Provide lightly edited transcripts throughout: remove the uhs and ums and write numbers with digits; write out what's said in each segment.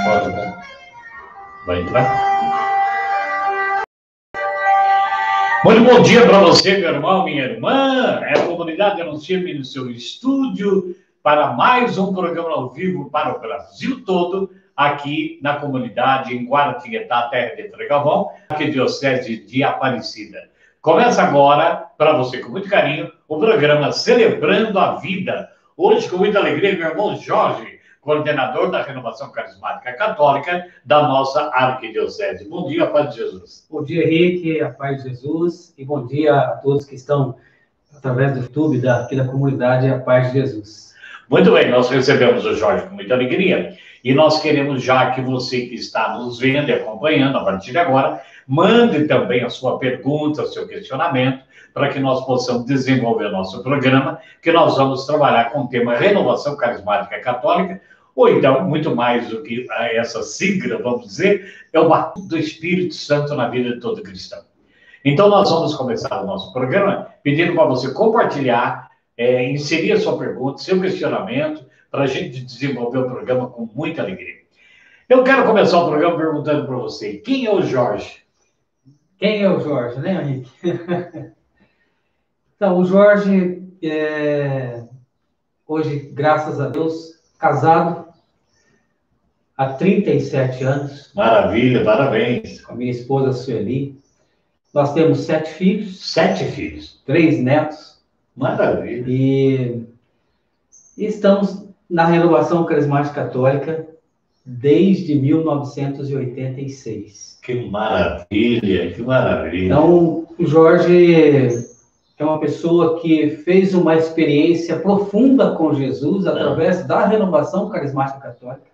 Concorda? Vai entrar? Muito bom dia para você, meu irmão, minha irmã. É a comunidade Anuncia-me no seu estúdio para mais um programa ao vivo para o Brasil todo, aqui na comunidade em Guaratinguetá, terra de Trem-Galvão, arquidiocese de Aparecida. Começa agora, para você com muito carinho, o programa Celebrando a Vida. Hoje, com muita alegria, meu irmão Jorge, coordenador da Renovação Carismática Católica da nossa arquidiocese. Bom dia, a paz de Jesus. Bom dia, Henrique, a paz de Jesus. E bom dia a todos que estão através do YouTube aqui da comunidade, a paz de Jesus. Muito bem, nós recebemos o Jorge com muita alegria e nós queremos já que você que está nos vendo e acompanhando a partir de agora, mande também a sua pergunta, o seu questionamento, para que nós possamos desenvolver o nosso programa, que nós vamos trabalhar com o tema Renovação Carismática Católica, ou então, muito mais do que essa sigla, vamos dizer, é o batismo do Espírito Santo na vida de todo cristão. Então, nós vamos começar o nosso programa pedindo para você compartilhar, inserir a sua pergunta, seu questionamento, para a gente desenvolver o programa com muita alegria. Eu quero começar o programa perguntando para você, quem é o Jorge? Quem é o Jorge, né, Henrique? Então, o Jorge, hoje, graças a Deus, casado há 37 anos. Maravilha, parabéns. Com a minha esposa, Sueli. Nós temos 7 filhos. 7 filhos. 3 netos. Maravilha. E estamos na Renovação Carismática Católica desde 1986. Que maravilha, que maravilha. Então, o Jorge é uma pessoa que fez uma experiência profunda com Jesus através da Renovação Carismática Católica.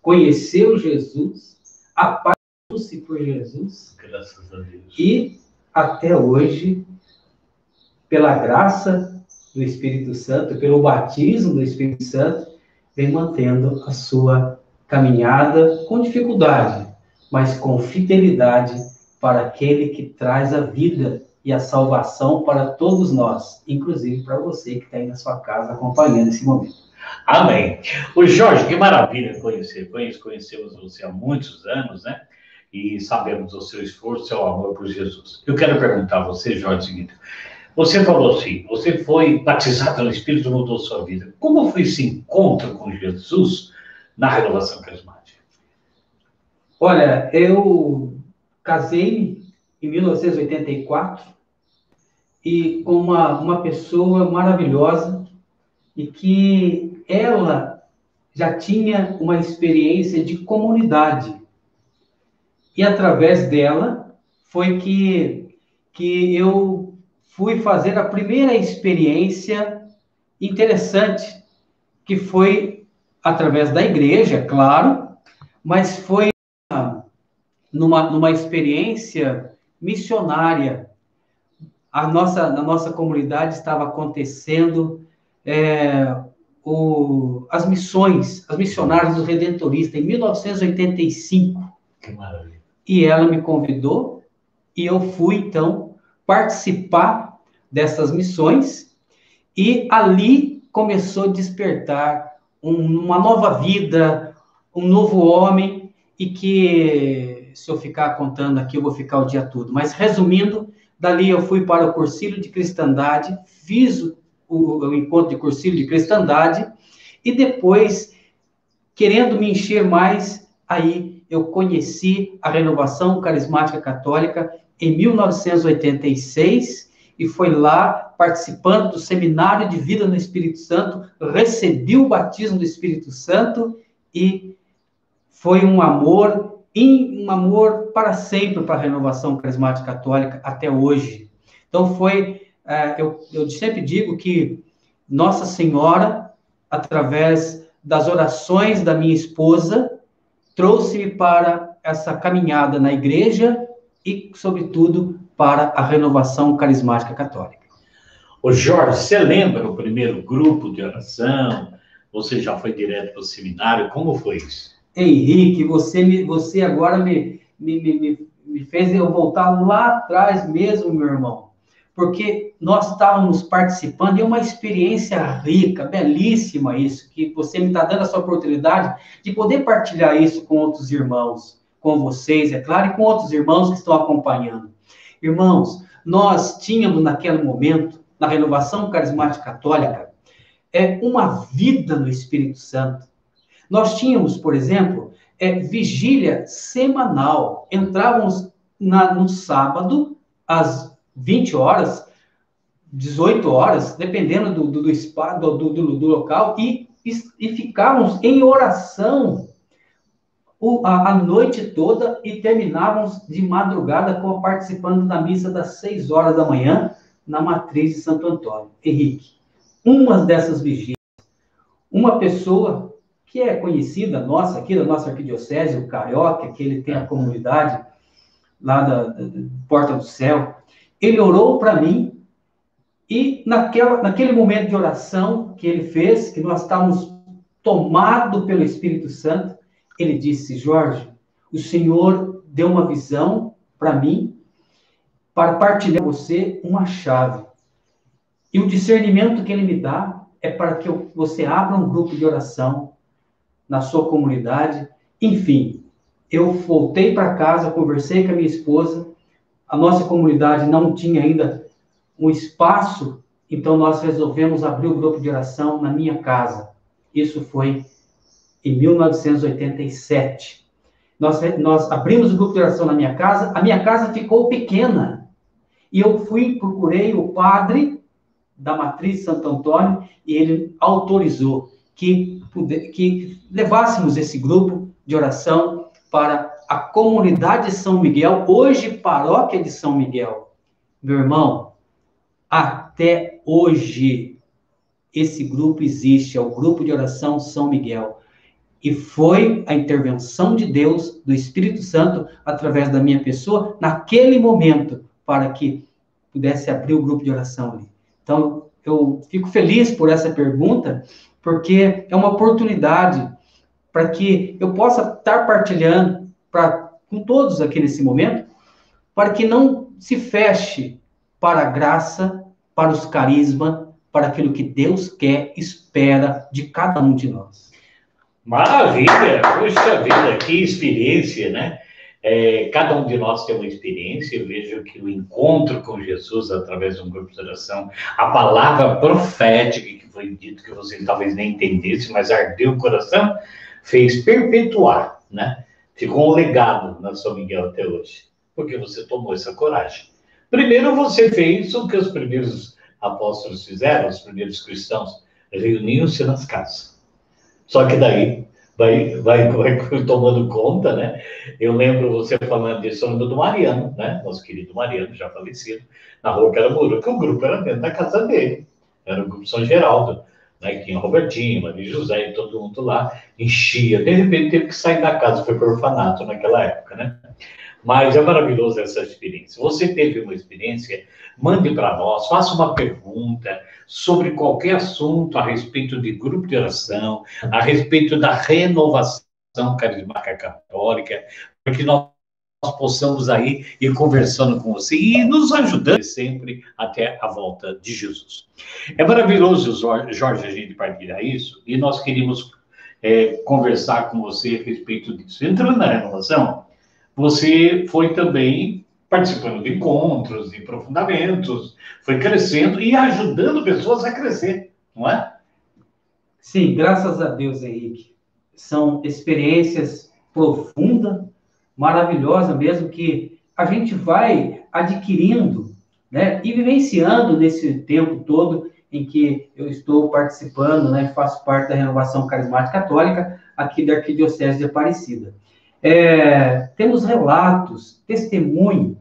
Conheceu Jesus, apaixonou-se por Jesus. Graças a Deus. E, até hoje, pela graça do Espírito Santo, pelo batismo do Espírito Santo, vem mantendo a sua caminhada com dificuldade, mas com fidelidade para aquele que traz a vida e a salvação para todos nós, inclusive para você que está aí na sua casa acompanhando esse momento. Amém. O Jorge, que maravilha conhecemos você há muitos anos, né? E sabemos o seu esforço, o seu amor por Jesus. Eu quero perguntar a você, Jorge, o seguinte. Você falou assim, você foi batizado no Espírito, mudou sua vida. Como foi esse encontro com Jesus na Renovação Carismática? Olha, eu casei em 1984 e com uma pessoa maravilhosa e que ela já tinha uma experiência de comunidade. E através dela foi que eu fui fazer a primeira experiência interessante, que foi através da igreja, claro, mas foi numa experiência missionária. Na nossa comunidade estava acontecendo as missões, as missionárias do Redentorista, em 1985. Que maravilha. E ela me convidou, e eu fui, então, participar dessas missões, e ali começou a despertar uma nova vida, um novo homem, e que, se eu ficar contando aqui, eu vou ficar o dia todo. Mas, resumindo, dali eu fui para o Cursilho de Cristandade, fiz o encontro de Cursilho de Cristandade, e depois, querendo me encher mais, aí eu conheci a Renovação Carismática Católica em 1986, e foi lá, participando do Seminário de Vida no Espírito Santo, recebi o batismo do Espírito Santo, e foi um amor para sempre para a Renovação Carismática Católica até hoje. Então eu sempre digo que Nossa Senhora, através das orações da minha esposa, trouxe-me para essa caminhada na igreja e, sobretudo, para a Renovação Carismática Católica. Ô Jorge, você lembra o primeiro grupo de oração? Você já foi direto para o seminário? Como foi isso? Henrique, você agora me fez eu voltar lá atrás mesmo, meu irmão. Porque nós estávamos participando, e é uma experiência rica, belíssima isso, que você me está dando essa oportunidade de poder partilhar isso com outros irmãos, com vocês, é claro, e com outros irmãos que estão acompanhando. Irmãos, nós tínhamos naquele momento, na Renovação Carismática Católica, uma vida no Espírito Santo. Nós tínhamos, por exemplo, vigília semanal. Entrávamos no sábado, às 20 horas, 18 horas, dependendo do local, e ficávamos em oração a noite toda e terminávamos de madrugada participando da missa das 6 horas da manhã na Matriz de Santo Antônio. Henrique, uma dessas vigílias, uma pessoa que é conhecida nossa, aqui da nossa arquidiocese, o Carioca, que ele tem a comunidade lá da Porta do Céu, ele orou para mim, e naquele momento de oração que ele fez, que nós estávamos tomados pelo Espírito Santo, ele disse: Jorge, o Senhor deu uma visão para mim, para partilhar com você uma chave. E o discernimento que ele me dá é para que você abra um grupo de oração na sua comunidade. Enfim, eu voltei para casa, conversei com a minha esposa, a nossa comunidade não tinha ainda um espaço, então nós resolvemos abrir o grupo de oração na minha casa. Isso foi em 1987. Nós abrimos o grupo de oração na minha casa, a minha casa ficou pequena, e eu procurei o padre da Matriz Santo Antônio, e ele autorizou que levássemos esse grupo de oração para a comunidade de São Miguel, hoje paróquia de São Miguel. Meu irmão, até hoje esse grupo existe, é o grupo de oração São Miguel. E foi a intervenção de Deus, do Espírito Santo, através da minha pessoa, naquele momento, para que pudesse abrir o grupo de oração ali. Então, eu fico feliz por essa pergunta, porque é uma oportunidade para que eu possa estar partilhando com todos aqui nesse momento, para que não se feche para a graça, para os carismas, para aquilo que Deus quer, espera de cada um de nós. Maravilha! Poxa vida, que experiência, né? Cada um de nós tem uma experiência. Eu vejo que o encontro com Jesus através de um grupo de oração, a palavra profética que foi dito, que você talvez nem entendesse, mas ardeu o coração, fez perpetuar, né? Ficou um legado na São Miguel até hoje, porque você tomou essa coragem. Primeiro você fez o que os primeiros apóstolos fizeram, os primeiros cristãos, reuniam-se nas casas. Só que daí vai tomando conta, né? Eu lembro você falando disso, eu lembro do Mariano, né? Nosso querido Mariano, já falecido, na rua Caramuru, que o grupo era dentro da casa dele. Era o grupo São Geraldo, né? Que tinha o Robertinho, Maria José e todo mundo lá, enchia. De repente teve que sair da casa, foi para o orfanato naquela época, né? Mas é maravilhoso essa experiência. Você teve uma experiência, mande para nós, faça uma pergunta sobre qualquer assunto a respeito de grupo de oração, a respeito da renovação carismática católica, para que nós possamos aí ir conversando com você e nos ajudando sempre até a volta de Jesus. É maravilhoso, Jorge, a gente partilhar isso, e nós queríamos conversar com você a respeito disso. Entrando na renovação, você foi também participando de encontros, de aprofundamentos, foi crescendo e ajudando pessoas a crescer, não é? Sim, graças a Deus, Henrique. São experiências profundas, maravilhosas mesmo, que a gente vai adquirindo, né, e vivenciando nesse tempo todo em que eu estou participando, né, faço parte da Renovação Carismática Católica aqui da Arquidiocese de Aparecida. Temos relatos, testemunho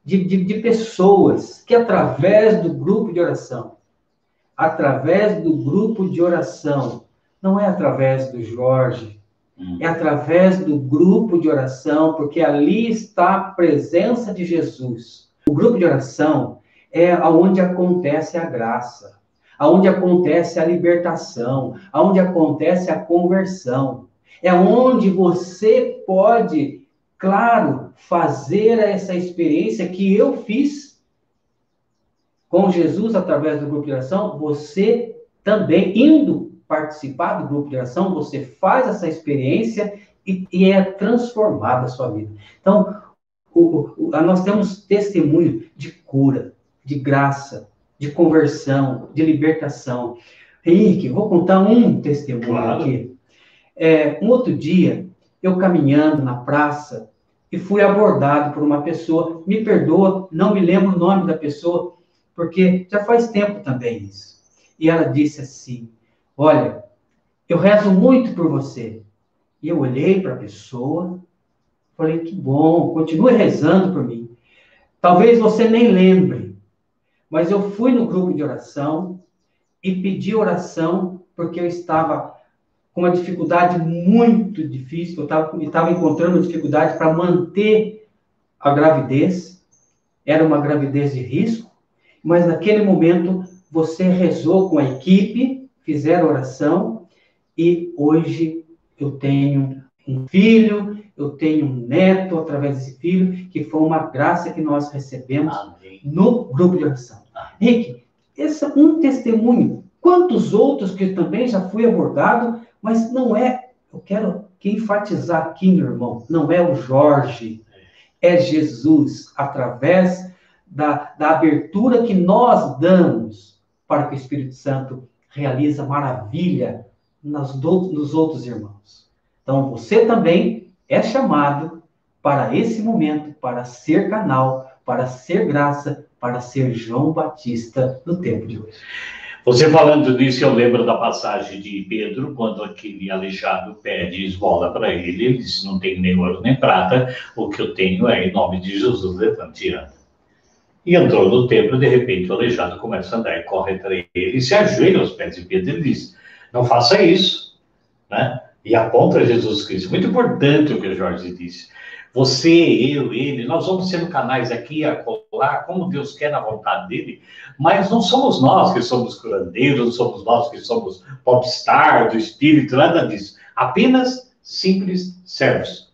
de pessoas que, através do grupo de oração, não é através do Jorge, é através do grupo de oração, porque ali está a presença de Jesus. O grupo de oração é onde acontece a graça, onde acontece a libertação, onde acontece a conversão. É onde você pode, claro, fazer essa experiência que eu fiz. com Jesus através do grupo de oração, você também, indo participar do grupo de oração, você faz essa experiência e é transformada a sua vida. Então, nós temos testemunho de cura, de graça, de conversão, de libertação. Henrique, vou contar um testemunho aqui. Um outro dia, eu caminhando na praça e fui abordado por uma pessoa, me perdoa, não me lembro o nome da pessoa, porque já faz tempo também isso. E ela disse assim, olha, eu rezo muito por você. E eu olhei para a pessoa, falei, que bom, continue rezando por mim. Talvez você nem lembre, mas eu fui no grupo de oração e pedi oração porque eu estava com uma dificuldade muito difícil, eu estava encontrando dificuldade para manter a gravidez, era uma gravidez de risco, mas naquele momento você rezou com a equipe, fizeram oração, e hoje eu tenho um filho, eu tenho um neto através desse filho, que foi uma graça que nós recebemos no grupo de oração. Rick, esse é um testemunho. Quantos outros que também já fui abordado, mas não é, eu quero enfatizar aqui, meu irmão, não é o Jorge, é Jesus, através da abertura que nós damos para que o Espírito Santo realize maravilha nos outros irmãos. Então, você também é chamado para esse momento, para ser canal, para ser graça, para ser João Batista no tempo de hoje. Você falando nisso, eu lembro da passagem de Pedro, quando aquele aleijado pede esmola para ele, ele diz, não tenho nem ouro nem prata, o que eu tenho é, em nome de Jesus, levante e anda. E entrou no templo, de repente o aleijado começa a andar e corre atrás dele, e se ajoelha aos pés de Pedro e diz, não faça isso, né? E aponta Jesus Cristo. Muito importante o que o Jorge disse. Você, eu, ele, nós vamos sendo canais aqui a colar, como Deus quer na vontade dele, mas não somos nós que somos curandeiros, não somos nós que somos popstar do Espírito, nada disso. Apenas simples servos.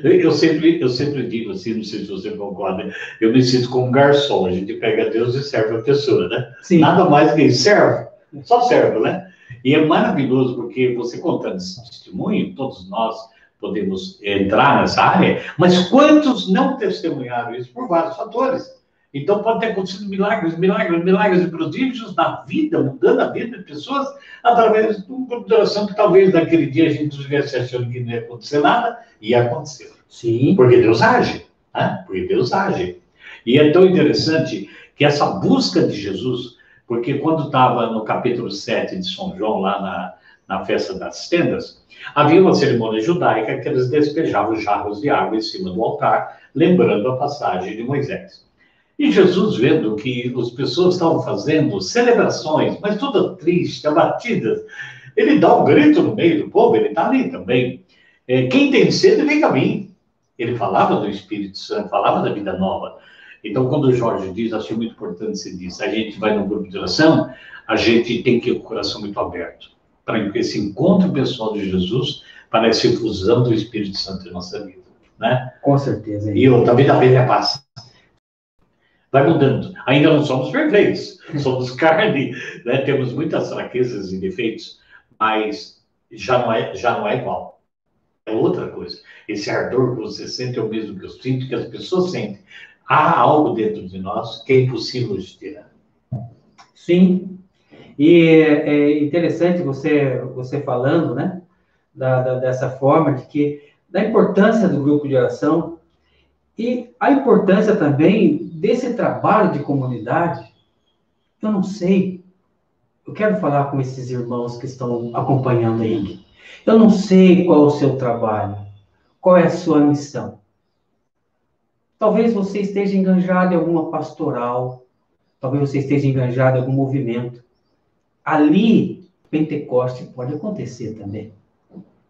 Eu sempre digo assim, não sei se você concorda, eu me sinto como um garçom, a gente pega Deus e serve a pessoa, né? Sim. Nada mais que isso, servo, só servo, né? E é maravilhoso porque você contando esse testemunho, todos nós podemos entrar nessa área, mas quantos não testemunharam isso por vários fatores? Então pode ter acontecido milagres e prodígios na vida, mudando a vida de pessoas, através de uma grupo de oração que talvez naquele dia a gente estivesse achando que não ia acontecer nada, e aconteceu. Sim. Porque Deus age, né? Porque Deus age. E é tão interessante que essa busca de Jesus, porque quando estava no capítulo 7 de São João, lá na festa das tendas, havia uma cerimônia judaica que eles despejavam jarros de água em cima do altar, lembrando a passagem de Moisés. E Jesus, vendo que as pessoas estavam fazendo celebrações, mas todas tristes, abatidas, ele dá um grito no meio do povo, ele está ali também. Quem tem sede, vem a mim. Ele falava do Espírito Santo, falava da vida nova. Então, quando o Jorge diz, achei muito importante você diz, a gente vai no grupo de oração, a gente tem que ter o coração muito aberto, para que esse encontro pessoal de Jesus parece a fusão do Espírito Santo em nossa vida, né? Com certeza. E outra, a vida velha passa. Vai mudando. Ainda não somos perfeitos, somos carne, né? Temos muitas fraquezas e defeitos, mas já não é igual. É outra coisa. Esse ardor que você sente é o mesmo que eu sinto, que as pessoas sentem. Há algo dentro de nós que é impossível de tirar. Sim. E é interessante você falando, né? Dessa forma, da importância do grupo de oração e a importância também desse trabalho de comunidade. Eu não sei, eu quero falar com esses irmãos que estão acompanhando aí. Eu não sei qual é o seu trabalho, qual é a sua missão. Talvez você esteja enganjado em alguma pastoral, talvez você esteja enganjado em algum movimento. Ali, Pentecoste pode acontecer também.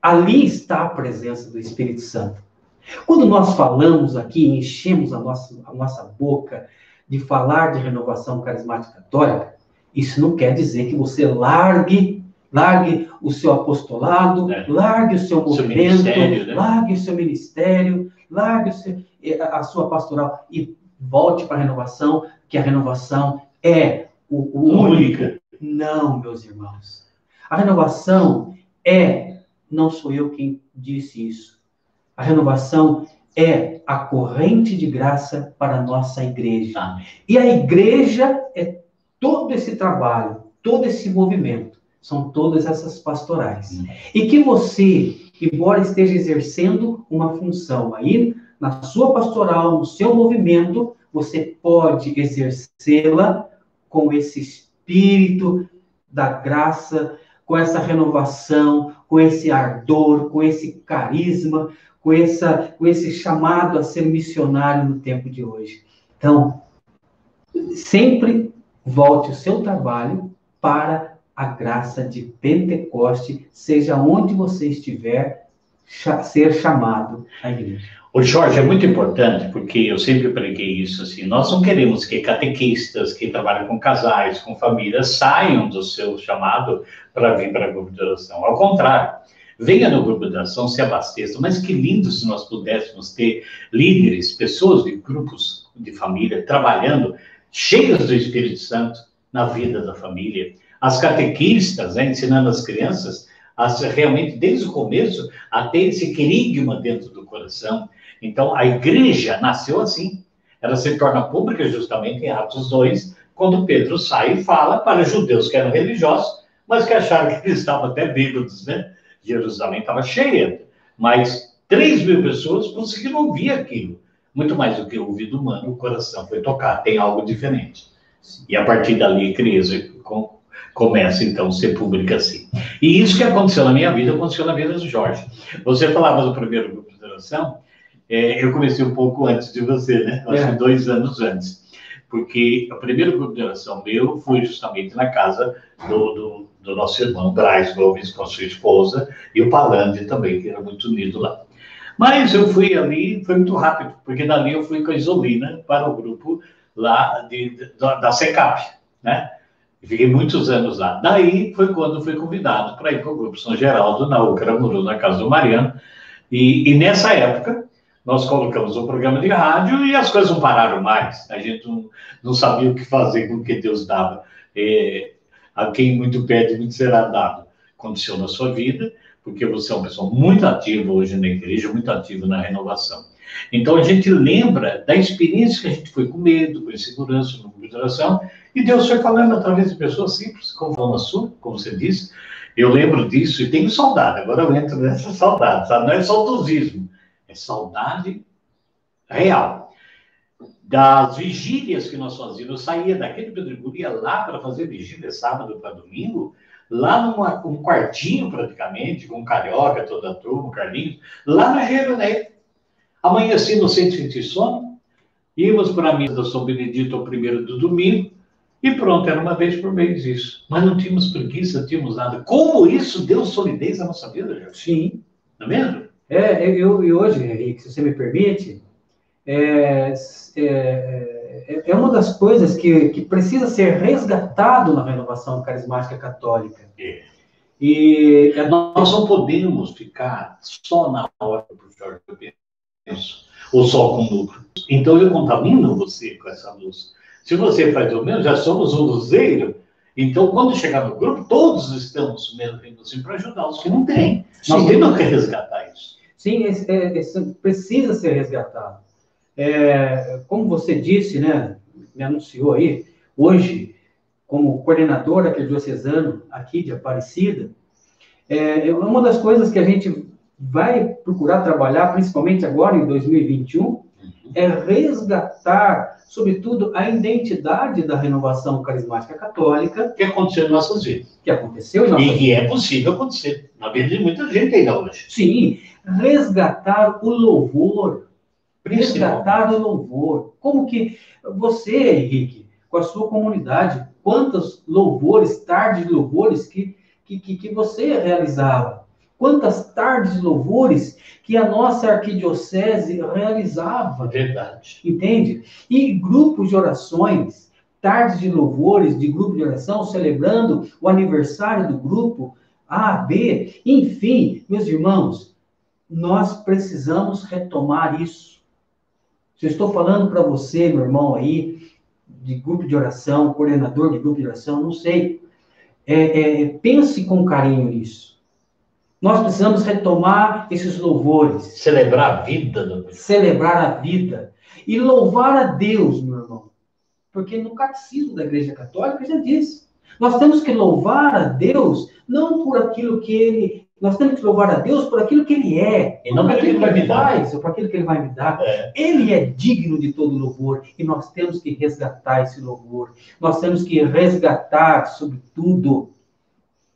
Ali está a presença do Espírito Santo. Quando nós falamos aqui, enchemos a nossa boca de falar de renovação carismática católica, isso não quer dizer que você largue o seu apostolado, largue o seu movimento, né? Largue o seu ministério, largue a sua pastoral e volte para a renovação, que a renovação é o único. Não, meus irmãos. A renovação não sou eu quem disse isso. A renovação é a corrente de graça para a nossa igreja. E a igreja é todo esse trabalho, todo esse movimento. São todas essas pastorais. E que você, embora esteja exercendo uma função aí, na sua pastoral, no seu movimento, você pode exercê-la com esse espírito da graça, com essa renovação, com esse ardor, com esse carisma, com esse chamado a ser missionário no tempo de hoje. Então, sempre volte o seu trabalho para a graça de Pentecoste, seja onde você estiver, ser chamado à igreja. O Jorge, é muito importante, porque eu sempre preguei isso, assim, nós não queremos que catequistas que trabalham com casais, com famílias, saiam do seu chamado para vir para o grupo de oração. Ao contrário, venha no grupo de oração, se abasteça. Mas que lindo se nós pudéssemos ter líderes, pessoas de grupos de família, trabalhando, cheias do Espírito Santo na vida da família. As catequistas, né, ensinando as crianças a realmente, desde o começo, a ter esse querigma dentro do coração. Então, a igreja nasceu assim. Ela se torna pública justamente em Atos 2, quando Pedro sai e fala para judeus que eram religiosos, mas que acharam que eles estavam até bêbados, né? Jerusalém estava cheia, mas 3.000 pessoas conseguiram ouvir aquilo. Muito mais do que o ouvido humano, o coração foi tocar, tem algo diferente. E a partir dali, a igreja começa, então, a ser pública assim. E isso que aconteceu na minha vida, aconteceu na vida do Jorge. Você falava do primeiro grupo de oração, eu comecei um pouco antes de você, né? Acho que 2 anos antes. Porque o primeiro grupo de oração meu foi justamente na casa do nosso irmão Braz Gomes, com a sua esposa, e o Palandi também, que era muito unido lá. Mas eu fui ali, foi muito rápido, porque dali eu fui com a Isolina para o grupo lá da SECAP, né? Fiquei muitos anos lá. Daí foi quando fui convidado para ir para o grupo São Geraldo, na Ucramuru, na casa do Mariano. E nessa época, nós colocamos um programa de rádio e as coisas não pararam mais. A gente não sabia o que fazer com o que Deus dava. A quem muito pede, muito será dado. Aconteceu na sua vida, porque você é uma pessoa muito ativa hoje na igreja, muito ativa na renovação. Então, a gente lembra da experiência que a gente foi com medo, com insegurança, no grupo de oração, e Deus foi falando através de pessoas simples, como a sua, como você disse. Eu lembro disso e tenho saudade. Agora eu entro nessa saudade, sabe? Não é saudosismo, é saudade real. Das vigílias que nós fazíamos, eu saía daquele Pedregulho, ia lá para fazer vigília sábado para domingo, lá num quartinho praticamente, com o Carioca, toda a turma, o Carlinhos, lá na Jerusalém. Amanheci no centro de sono, íamos para a missa da São Benedito ao primeiro do domingo, e pronto, era uma vez por mês isso. Mas não tínhamos preguiça, não tínhamos nada. Como isso deu solidez à nossa vida, Jorge? Sim. Não é mesmo? E hoje, Henrique, se você me permite, é uma das coisas que precisa ser resgatado na renovação carismática católica. E nós não podemos ficar só na hora do Jorge, eu penso, ou só com lucro. Então eu contamino você com essa luz. Se você faz o mesmo, já somos um luzeiro. Então, quando chegar no grupo, todos estamos mesmo assim, para ajudar os que não têm. Nós temos que resgatar isso. Sim, precisa ser resgatado. Como você disse, né, me anunciou aí, hoje, como coordenador arquidiocesano aqui de Aparecida, uma das coisas que a gente vai procurar trabalhar, principalmente agora em 2021, é resgatar, sobretudo, a identidade da renovação carismática católica. Que aconteceu em nossas vidas. Que aconteceu em nossas vidas. E que é possível acontecer na vida de muita gente ainda hoje. Sim, resgatar o louvor. Resgatar o louvor. Como que você, Henrique, com a sua comunidade, quantos louvores, tardes de louvores que você realizava? Quantas tardes de louvores que a nossa arquidiocese realizava. Verdade. Entende? E grupos de orações, tardes de louvores, de grupo de oração, celebrando o aniversário do grupo A, B, enfim, meus irmãos, nós precisamos retomar isso. Se eu estou falando para você, meu irmão aí, de grupo de oração, coordenador de grupo de oração, não sei. Pense com carinho nisso. Nós precisamos retomar esses louvores. Celebrar a vida. Celebrar a vida. E louvar a Deus, meu irmão. Porque no catecismo da Igreja Católica já diz. Nós temos que louvar a Deus não por aquilo que Ele... Nós temos que louvar a Deus por aquilo que Ele é. E não por aquilo que Ele faz, ou por aquilo que Ele vai me dar. Ele é digno de todo louvor. E nós temos que resgatar esse louvor. Nós temos que resgatar, sobretudo,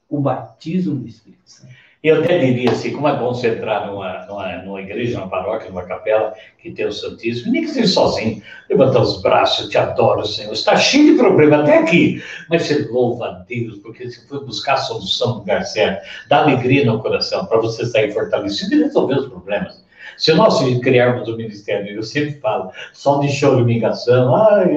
o batismo do Espírito Santo. Eu até diria assim, como é bom você entrar numa igreja, numa paróquia, numa capela, que tem o Santíssimo, nem que seja sozinho, levantar os braços, eu te adoro, Senhor. Está cheio de problema até aqui, mas você louva a Deus, porque você foi buscar a solução no lugar certo, dá alegria no coração, para você sair fortalecido e resolver os problemas. Se nós criarmos o ministério, eu sempre falo, só de choramingação, ai,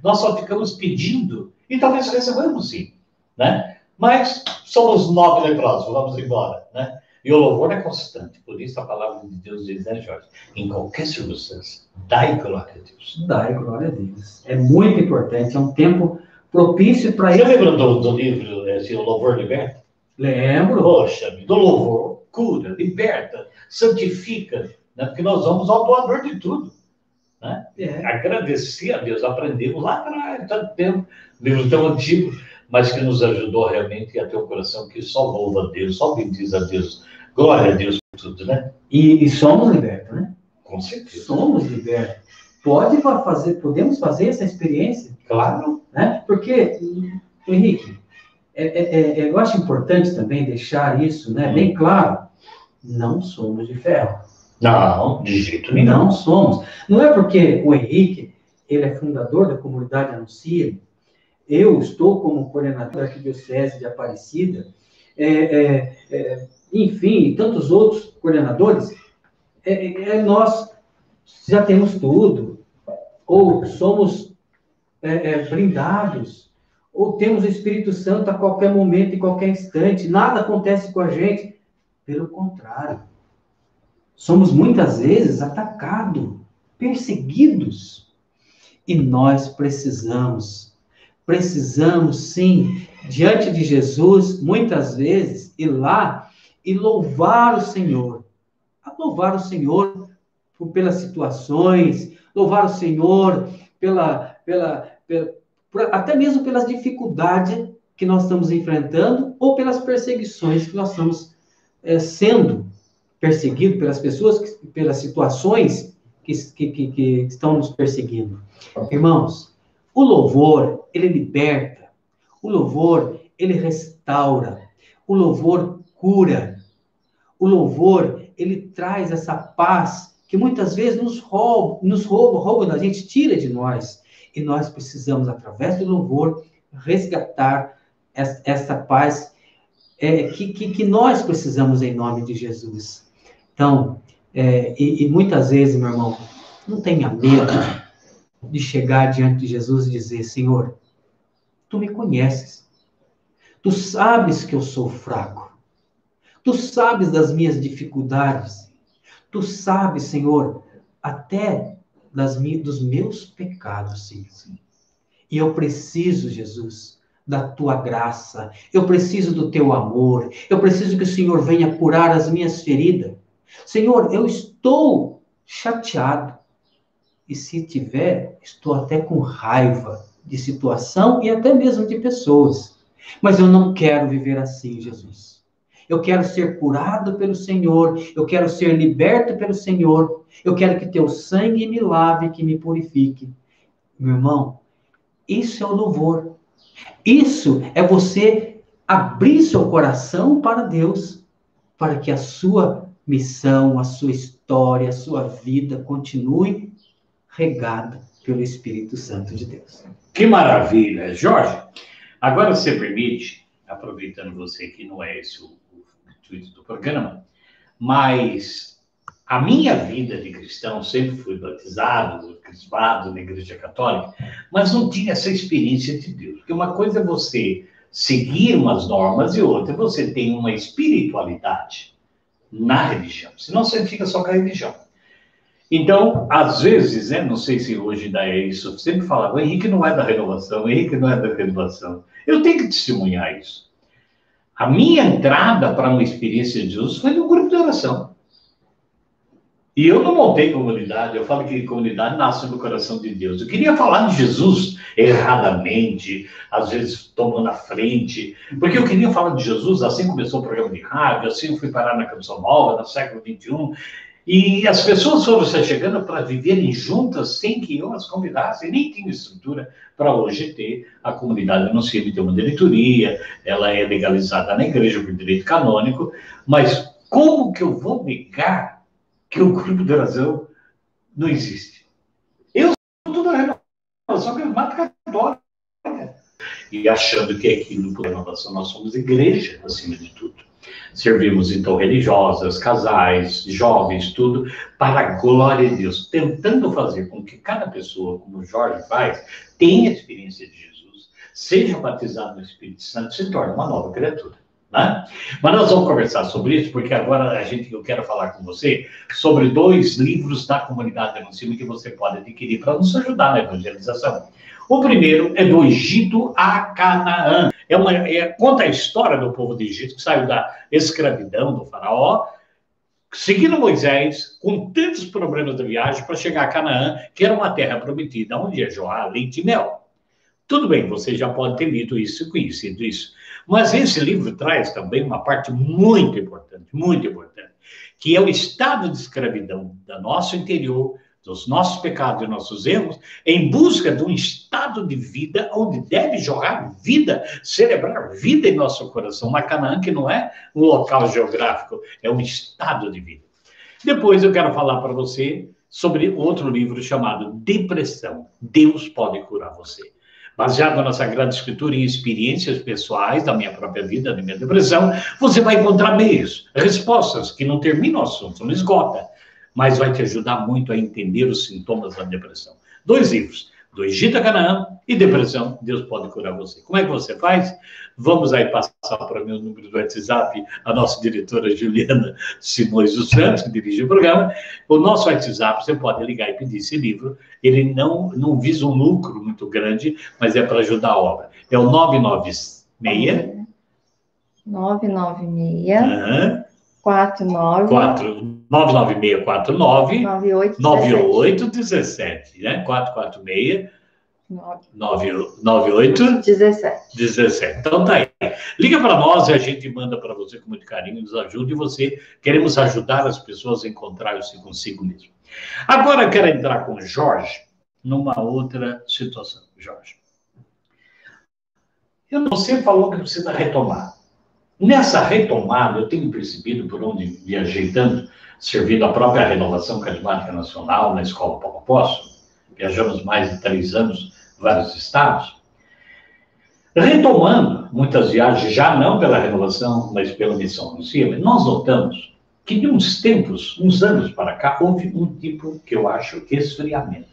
nós só ficamos pedindo, e talvez recebamos sim, né? Mas somos 9 leprosos, vamos embora, né? E o louvor é constante, por isso a palavra de Deus diz, né, Jorge? Em qualquer circunstância, dai glória a Deus. Dai glória a Deus. É muito importante, é um tempo propício para isso. Você lembra do livro, O Louvor Liberta? Lembro. Poxa, do louvor, cura, liberta, santifica, né? Porque nós vamos ao doador de tudo, né? Agradecer a Deus, aprendemos lá atrás, tanto tempo, livro tão antigo, mas que nos ajudou realmente a ter um coração que só louva a Deus, só bendiz a Deus, glória a Deus por tudo, né? E somos libertos, né? Com certeza. Somos libertos. Podemos fazer essa experiência? Claro. Né? Porque, Henrique, eu acho importante também deixar isso, né, bem claro, não somos de ferro. Não, de jeito nenhum. Não somos. Não é porque o Henrique, ele é fundador da comunidade Anuncia, eu estou como coordenador da Arquidiocese de Aparecida, enfim, e tantos outros coordenadores, nós já temos tudo, ou somos blindados, ou temos o Espírito Santo a qualquer momento, em qualquer instante, nada acontece com a gente. Pelo contrário, somos muitas vezes atacados, perseguidos, e nós precisamos sim, diante de Jesus, muitas vezes, ir lá e louvar o Senhor. Louvar o Senhor pelas situações, louvar o Senhor até mesmo pelas dificuldades que nós estamos enfrentando ou pelas perseguições que nós estamos sendo perseguidos pelas pessoas, pelas situações que estão nos perseguindo. Irmãos, o louvor, ele liberta. O louvor, ele restaura. O louvor cura. O louvor, ele traz essa paz que muitas vezes nos rouba da gente, tira de nós. E nós precisamos, através do louvor, resgatar essa paz que nós precisamos em nome de Jesus. Então, e muitas vezes, meu irmão, não tenha medo de chegar diante de Jesus e dizer, Senhor, Tu me conheces. Tu sabes que eu sou fraco. Tu sabes das minhas dificuldades. Tu sabes, Senhor, até dos meus pecados, Senhor. E eu preciso, Jesus, da Tua graça. Eu preciso do Teu amor. Eu preciso que o Senhor venha curar as minhas feridas. Senhor, eu estou chateado. E se tiver, estou até com raiva de situação e até mesmo de pessoas. Mas eu não quero viver assim, Jesus. Eu quero ser curado pelo Senhor. Eu quero ser liberto pelo Senhor. Eu quero que Teu sangue me lave, que me purifique. Meu irmão, isso é o louvor. Isso é você abrir seu coração para Deus, para que a sua missão, a sua história, a sua vida continue regada pelo Espírito Santo de Deus. Que maravilha! Jorge, agora você permite, aproveitando você que não é esse o intuito do programa, mas a minha vida de cristão, sempre fui batizado, crismado na Igreja Católica, mas não tinha essa experiência de Deus. Porque uma coisa é você seguir umas normas e outra é você ter uma espiritualidade na religião. Senão você fica só com a religião. Então, às vezes, né, não sei se hoje ainda é isso, eu sempre falava, o Henrique não é da renovação, o Henrique não é da renovação. Eu tenho que testemunhar isso. A minha entrada para uma experiência de Jesus foi no grupo de oração. E eu não montei comunidade, eu falo que comunidade nasce no coração de Deus. Eu queria falar de Jesus erradamente, às vezes tomando na frente, porque eu queria falar de Jesus, assim começou o programa de rádio, assim eu fui parar na Canção Nova, no século XXI, e as pessoas foram se chegando para viverem juntas sem que eu as convidasse, e nem tinha estrutura para hoje ter a comunidade no CIB, tem uma diretoria, ela é legalizada na igreja por direito canônico, mas como que eu vou negar que o grupo de oração não existe? Eu sou da renovação carismática católica, e achando que aquilo por renovação nós somos igreja, acima de tudo. Servimos, então, religiosas, casais, jovens, tudo, para a glória de Deus, tentando fazer com que cada pessoa, como o Jorge faz, tenha a experiência de Jesus, seja batizado no Espírito Santo, se torne uma nova criatura. Né? Mas nós vamos conversar sobre isso, porque agora eu quero falar com você sobre 2 livros da comunidade Denunciando que você pode adquirir para nos ajudar na evangelização. O primeiro é Do Egito a Canaã. Conta a história do povo do Egito, que saiu da escravidão do faraó, seguindo Moisés, com tantos problemas da viagem, para chegar a Canaã, que era uma terra prometida, onde ia jorrar leite e mel. Tudo bem, você já pode ter lido isso e conhecido isso. Mas esse livro traz também uma parte muito importante, que é o estado de escravidão do nosso interior, dos nossos pecados e nossos erros, em busca de um estado de vida onde deve jorrar vida, celebrar vida em nosso coração. Uma Canaã que não é um local geográfico, é um estado de vida. Depois eu quero falar para você sobre outro livro chamado Depressão. Deus pode curar você. Baseado na Sagrada Escritura e em experiências pessoais da minha própria vida, da minha depressão, você vai encontrar meios, respostas que não terminam o assunto, não esgota, mas vai te ajudar muito a entender os sintomas da depressão. 2 livros, Do Egito a Canaã e Depressão, Deus pode curar você. Como é que você faz? Vamos aí passar para mim o número do WhatsApp, a nossa diretora Juliana Simões dos Santos, que dirige o programa. O nosso WhatsApp, você pode ligar e pedir esse livro. Ele não visa um lucro muito grande, mas é para ajudar a obra. É o 996... 996... 99649 9817, né? 446 98 17. Então tá aí. Liga para nós e a gente manda para você com muito carinho, nos ajuda e queremos ajudar as pessoas a encontrar-se consigo mesmo. Agora eu quero entrar com o Jorge numa outra situação, Jorge. Você falou que precisa retomar. Nessa retomada, eu tenho percebido, por onde viajei tanto, servindo a própria Renovação Carismática Nacional, na Escola Paulo Apóstolo, viajamos mais de 3 anos, vários estados, retomando muitas viagens, já não pela renovação, mas pela missão anuncia, nós notamos que de uns anos para cá, houve um tipo que eu acho esfriamento.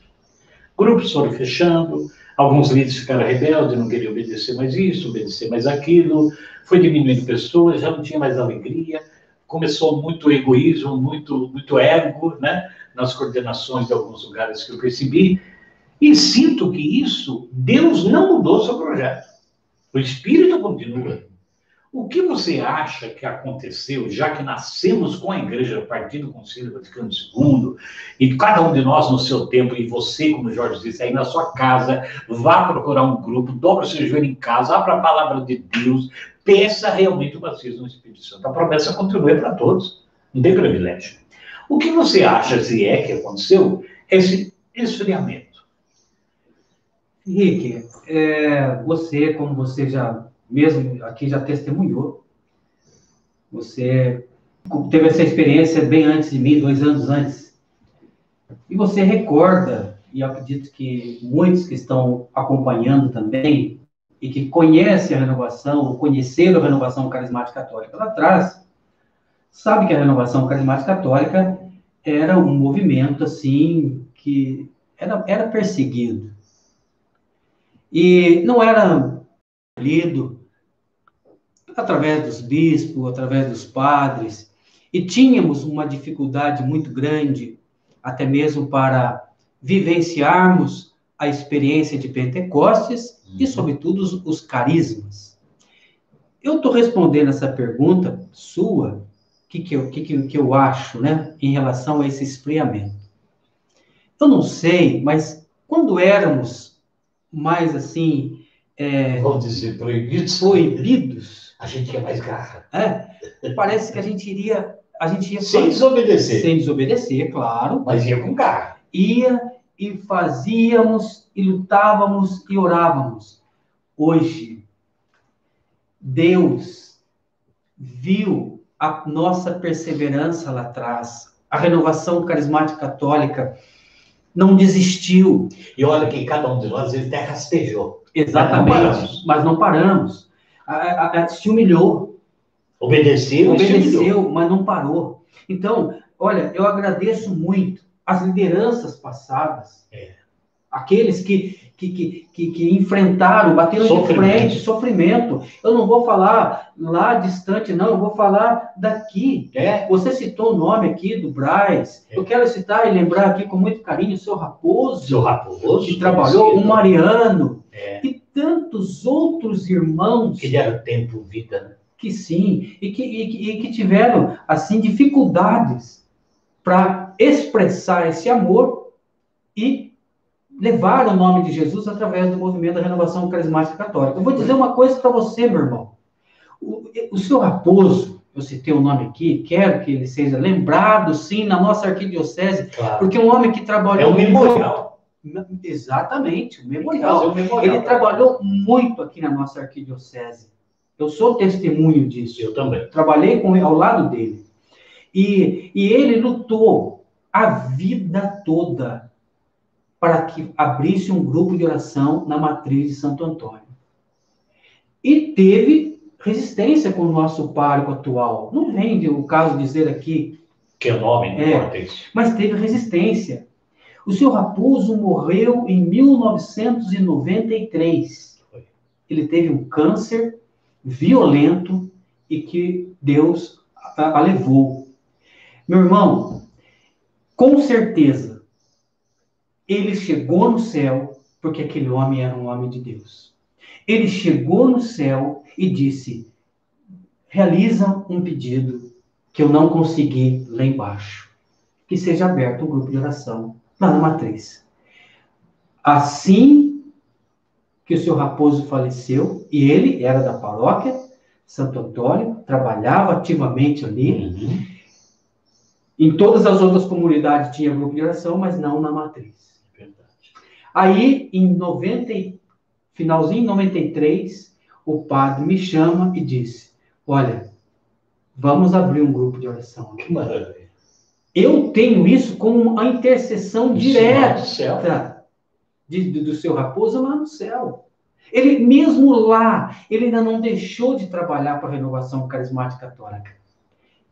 Grupos foram fechando, alguns líderes ficaram rebeldes, não queriam obedecer mais isso, obedecer mais aquilo, foi diminuindo pessoas, já não tinha mais alegria, começou muito egoísmo, muito ego, né, nas coordenações de alguns lugares que eu percebi, e sinto que isso, Deus não mudou seu projeto. O Espírito continua. O que você acha que aconteceu, já que nascemos com a igreja a partir do Concílio Vaticano II, e cada um de nós no seu tempo, e você, como o Jorge disse, aí na sua casa, vá procurar um grupo, dobra o seu joelho em casa, abra a palavra de Deus, peça realmente o batismo no Espírito Santo. A promessa continua para todos, não tem privilégio. O que você acha, se é que aconteceu, esse esfriamento? Henrique, você, como você já mesmo aqui já testemunhou, você teve essa experiência bem antes de mim, 2 anos antes, e você recorda, e acredito que muitos que estão acompanhando também, e que conhecem a renovação, ou conheceram a renovação carismática católica lá atrás, sabe que a renovação carismática católica era um movimento, assim, que era perseguido. E não era lido através dos bispos, através dos padres, e tínhamos uma dificuldade muito grande, até mesmo para vivenciarmos a experiência de Pentecostes e, sobretudo, os carismas. Eu estou respondendo essa pergunta sua, o que eu acho, né, em relação a esse esfriamento. Eu não sei, mas quando éramos mais assim... vamos dizer, proibidos, a gente tinha mais garra. Parece que a gente ia sem desobedecer. Sem desobedecer, claro. Mas ia com garra. Ia e fazíamos, e lutávamos, e orávamos. Hoje, Deus viu a nossa perseverança lá atrás. A renovação carismática católica não desistiu. E olha que cada um de nós, ele até rastejou. Exatamente, mas não paramos. Se humilhou. Obedeceu, mas não parou. Então, olha, eu agradeço muito as lideranças passadas, aqueles que enfrentaram, bateram de frente, sofrimento. Eu não vou falar lá distante, não, eu vou falar daqui. Você citou o nome aqui do Braz. Eu quero citar e lembrar aqui com muito carinho o seu Raposo. Que trabalhou, o Mariano. E tantos outros irmãos. Que deram tempo, vida, né? Que sim, e que tiveram, assim, dificuldades para expressar esse amor e levar o nome de Jesus através do movimento da renovação carismática católica. Eu vou dizer uma coisa para você, meu irmão. O seu Raposo, eu citei o nome aqui, quero que ele seja lembrado, sim, na nossa arquidiocese, claro. Porque um homem que trabalhou... É um memorial. Exatamente, um memorial. Ele trabalhou muito aqui na nossa arquidiocese. Eu sou testemunho disso. Eu também. Trabalhei com ele, ao lado dele. E ele lutou a vida toda para que abrisse um grupo de oração na matriz de Santo Antônio. E teve resistência com o nosso pároco atual. Não vem o caso dizer aqui... Que nome, não importa isso. Mas teve resistência. O seu Raposo morreu em 1993. Ele teve um câncer violento e que Deus a levou. Meu irmão, com certeza, ele chegou no céu porque aquele homem era um homem de Deus. Ele chegou no céu e disse, realiza um pedido que eu não consegui lá embaixo. Que seja aberto um grupo de oração lá na matriz. Assim que o seu Raposo faleceu, e ele era da paróquia Santo Antônio, trabalhava ativamente ali. Em todas as outras comunidades tinha grupo de oração, mas não na matriz. Verdade. Aí, finalzinho de 93, o padre me chama e disse, olha, vamos abrir um grupo de oração. Que maravilha. Eu tenho isso como uma intercessão direta do seu Raposo lá no céu. Ele, mesmo lá, ele ainda não deixou de trabalhar para a renovação carismática católica.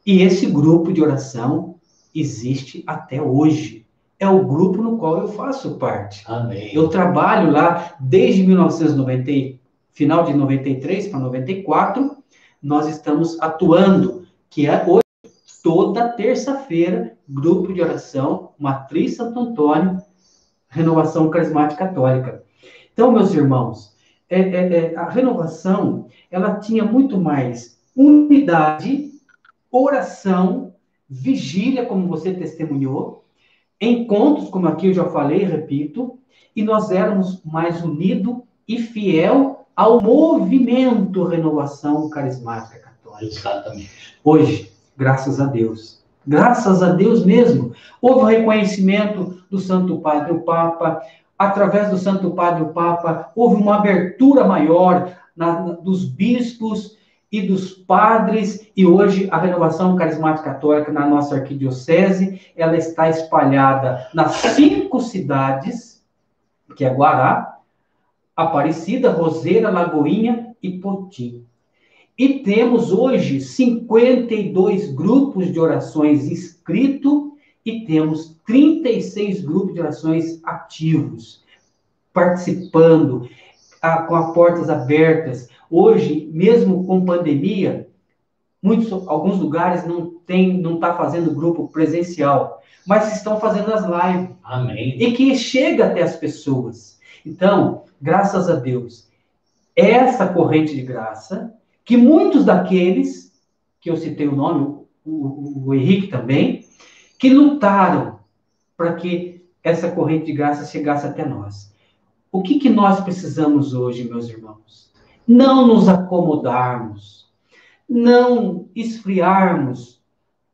E esse grupo de oração existe até hoje. É o grupo no qual eu faço parte. Amém. Eu trabalho lá desde 1990, final de 93 para 94, nós estamos atuando, que é hoje, toda terça-feira, grupo de oração, Matriz Santo Antônio, Renovação Carismática Católica. Então, meus irmãos, a renovação, ela tinha muito mais unidade, oração, vigília, como você testemunhou, encontros, como aqui eu já falei, repito, e nós éramos mais unidos e fiel ao movimento Renovação Carismática Católica. Exatamente. Hoje, graças a Deus mesmo, houve um reconhecimento do Santo Padre o Papa, através do Santo Padre o Papa, houve uma abertura maior dos bispos e dos padres, e hoje a Renovação Carismática Católica na nossa arquidiocese, ela está espalhada nas 5 cidades, que é Guará, Aparecida, Roseira, Lagoinha e Poti. E temos hoje 52 grupos de orações inscritos e temos 36 grupos de orações ativos, participando, com as portas abertas. Hoje, mesmo com pandemia, alguns lugares não está fazendo grupo presencial, mas estão fazendo as lives. Amém. E que chega até as pessoas. Então, graças a Deus, essa corrente de graça, que muitos daqueles, que eu citei o nome, o Henrique também, que lutaram para que essa corrente de graça chegasse até nós. O que nós precisamos hoje, meus irmãos? Não nos acomodarmos, não esfriarmos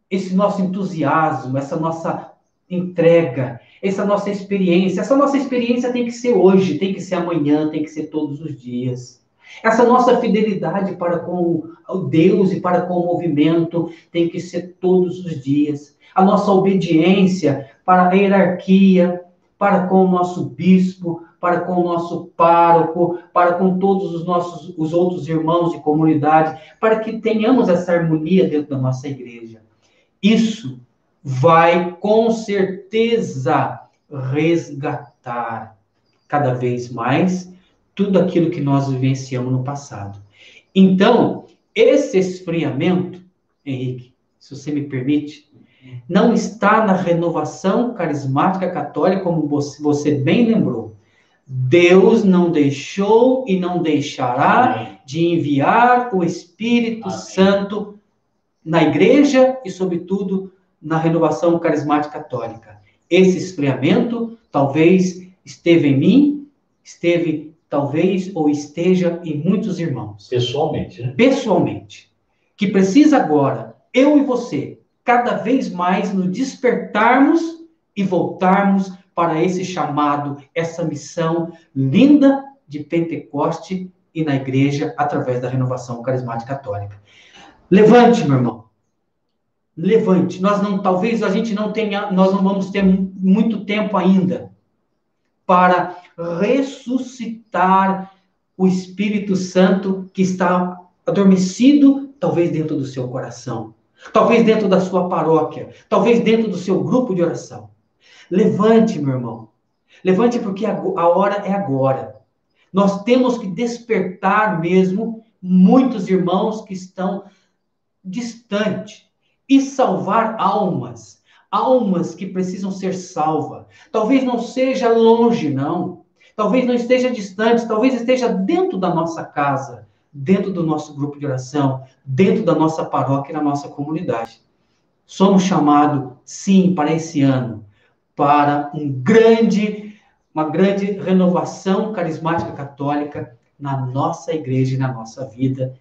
esse nosso entusiasmo, essa nossa entrega, essa nossa experiência. Essa nossa experiência tem que ser hoje, tem que ser amanhã, tem que ser todos os dias. Essa nossa fidelidade para com o Deus e para com o movimento tem que ser todos os dias. A nossa obediência para a hierarquia, para com o nosso bispo, para com o nosso pároco, para com todos os outros irmãos de comunidade, para que tenhamos essa harmonia dentro da nossa igreja. Isso vai, com certeza, resgatar cada vez mais tudo aquilo que nós vivenciamos no passado. Então, esse esfriamento, Henrique, se você me permite, não está na renovação carismática católica, como você bem lembrou. Deus não deixou e não deixará de enviar o Espírito Santo na igreja e, sobretudo, na renovação carismática católica. Esse esfriamento talvez esteve em mim, esteve talvez ou esteja em muitos irmãos. Pessoalmente, né? Pessoalmente. Que precisa agora, eu e você, cada vez mais nos despertarmos e voltarmos para esse chamado, essa missão linda de Pentecoste e na igreja através da renovação carismática católica. Levante, meu irmão. Levante. Talvez a gente não tenha, nós não vamos ter muito tempo ainda para ressuscitar o Espírito Santo que está adormecido, talvez dentro do seu coração, talvez dentro da sua paróquia, talvez dentro do seu grupo de oração. Levante, meu irmão. Levante, porque a hora é agora. Nós temos que despertar mesmo muitos irmãos que estão distantes e salvar almas. Almas que precisam ser salvas. Talvez não seja longe, não. Talvez não esteja distante, talvez esteja dentro da nossa casa, dentro do nosso grupo de oração, dentro da nossa paróquia e na nossa comunidade. Somos chamados, sim, para esse ano, para uma grande renovação carismática católica na nossa igreja, na nossa vida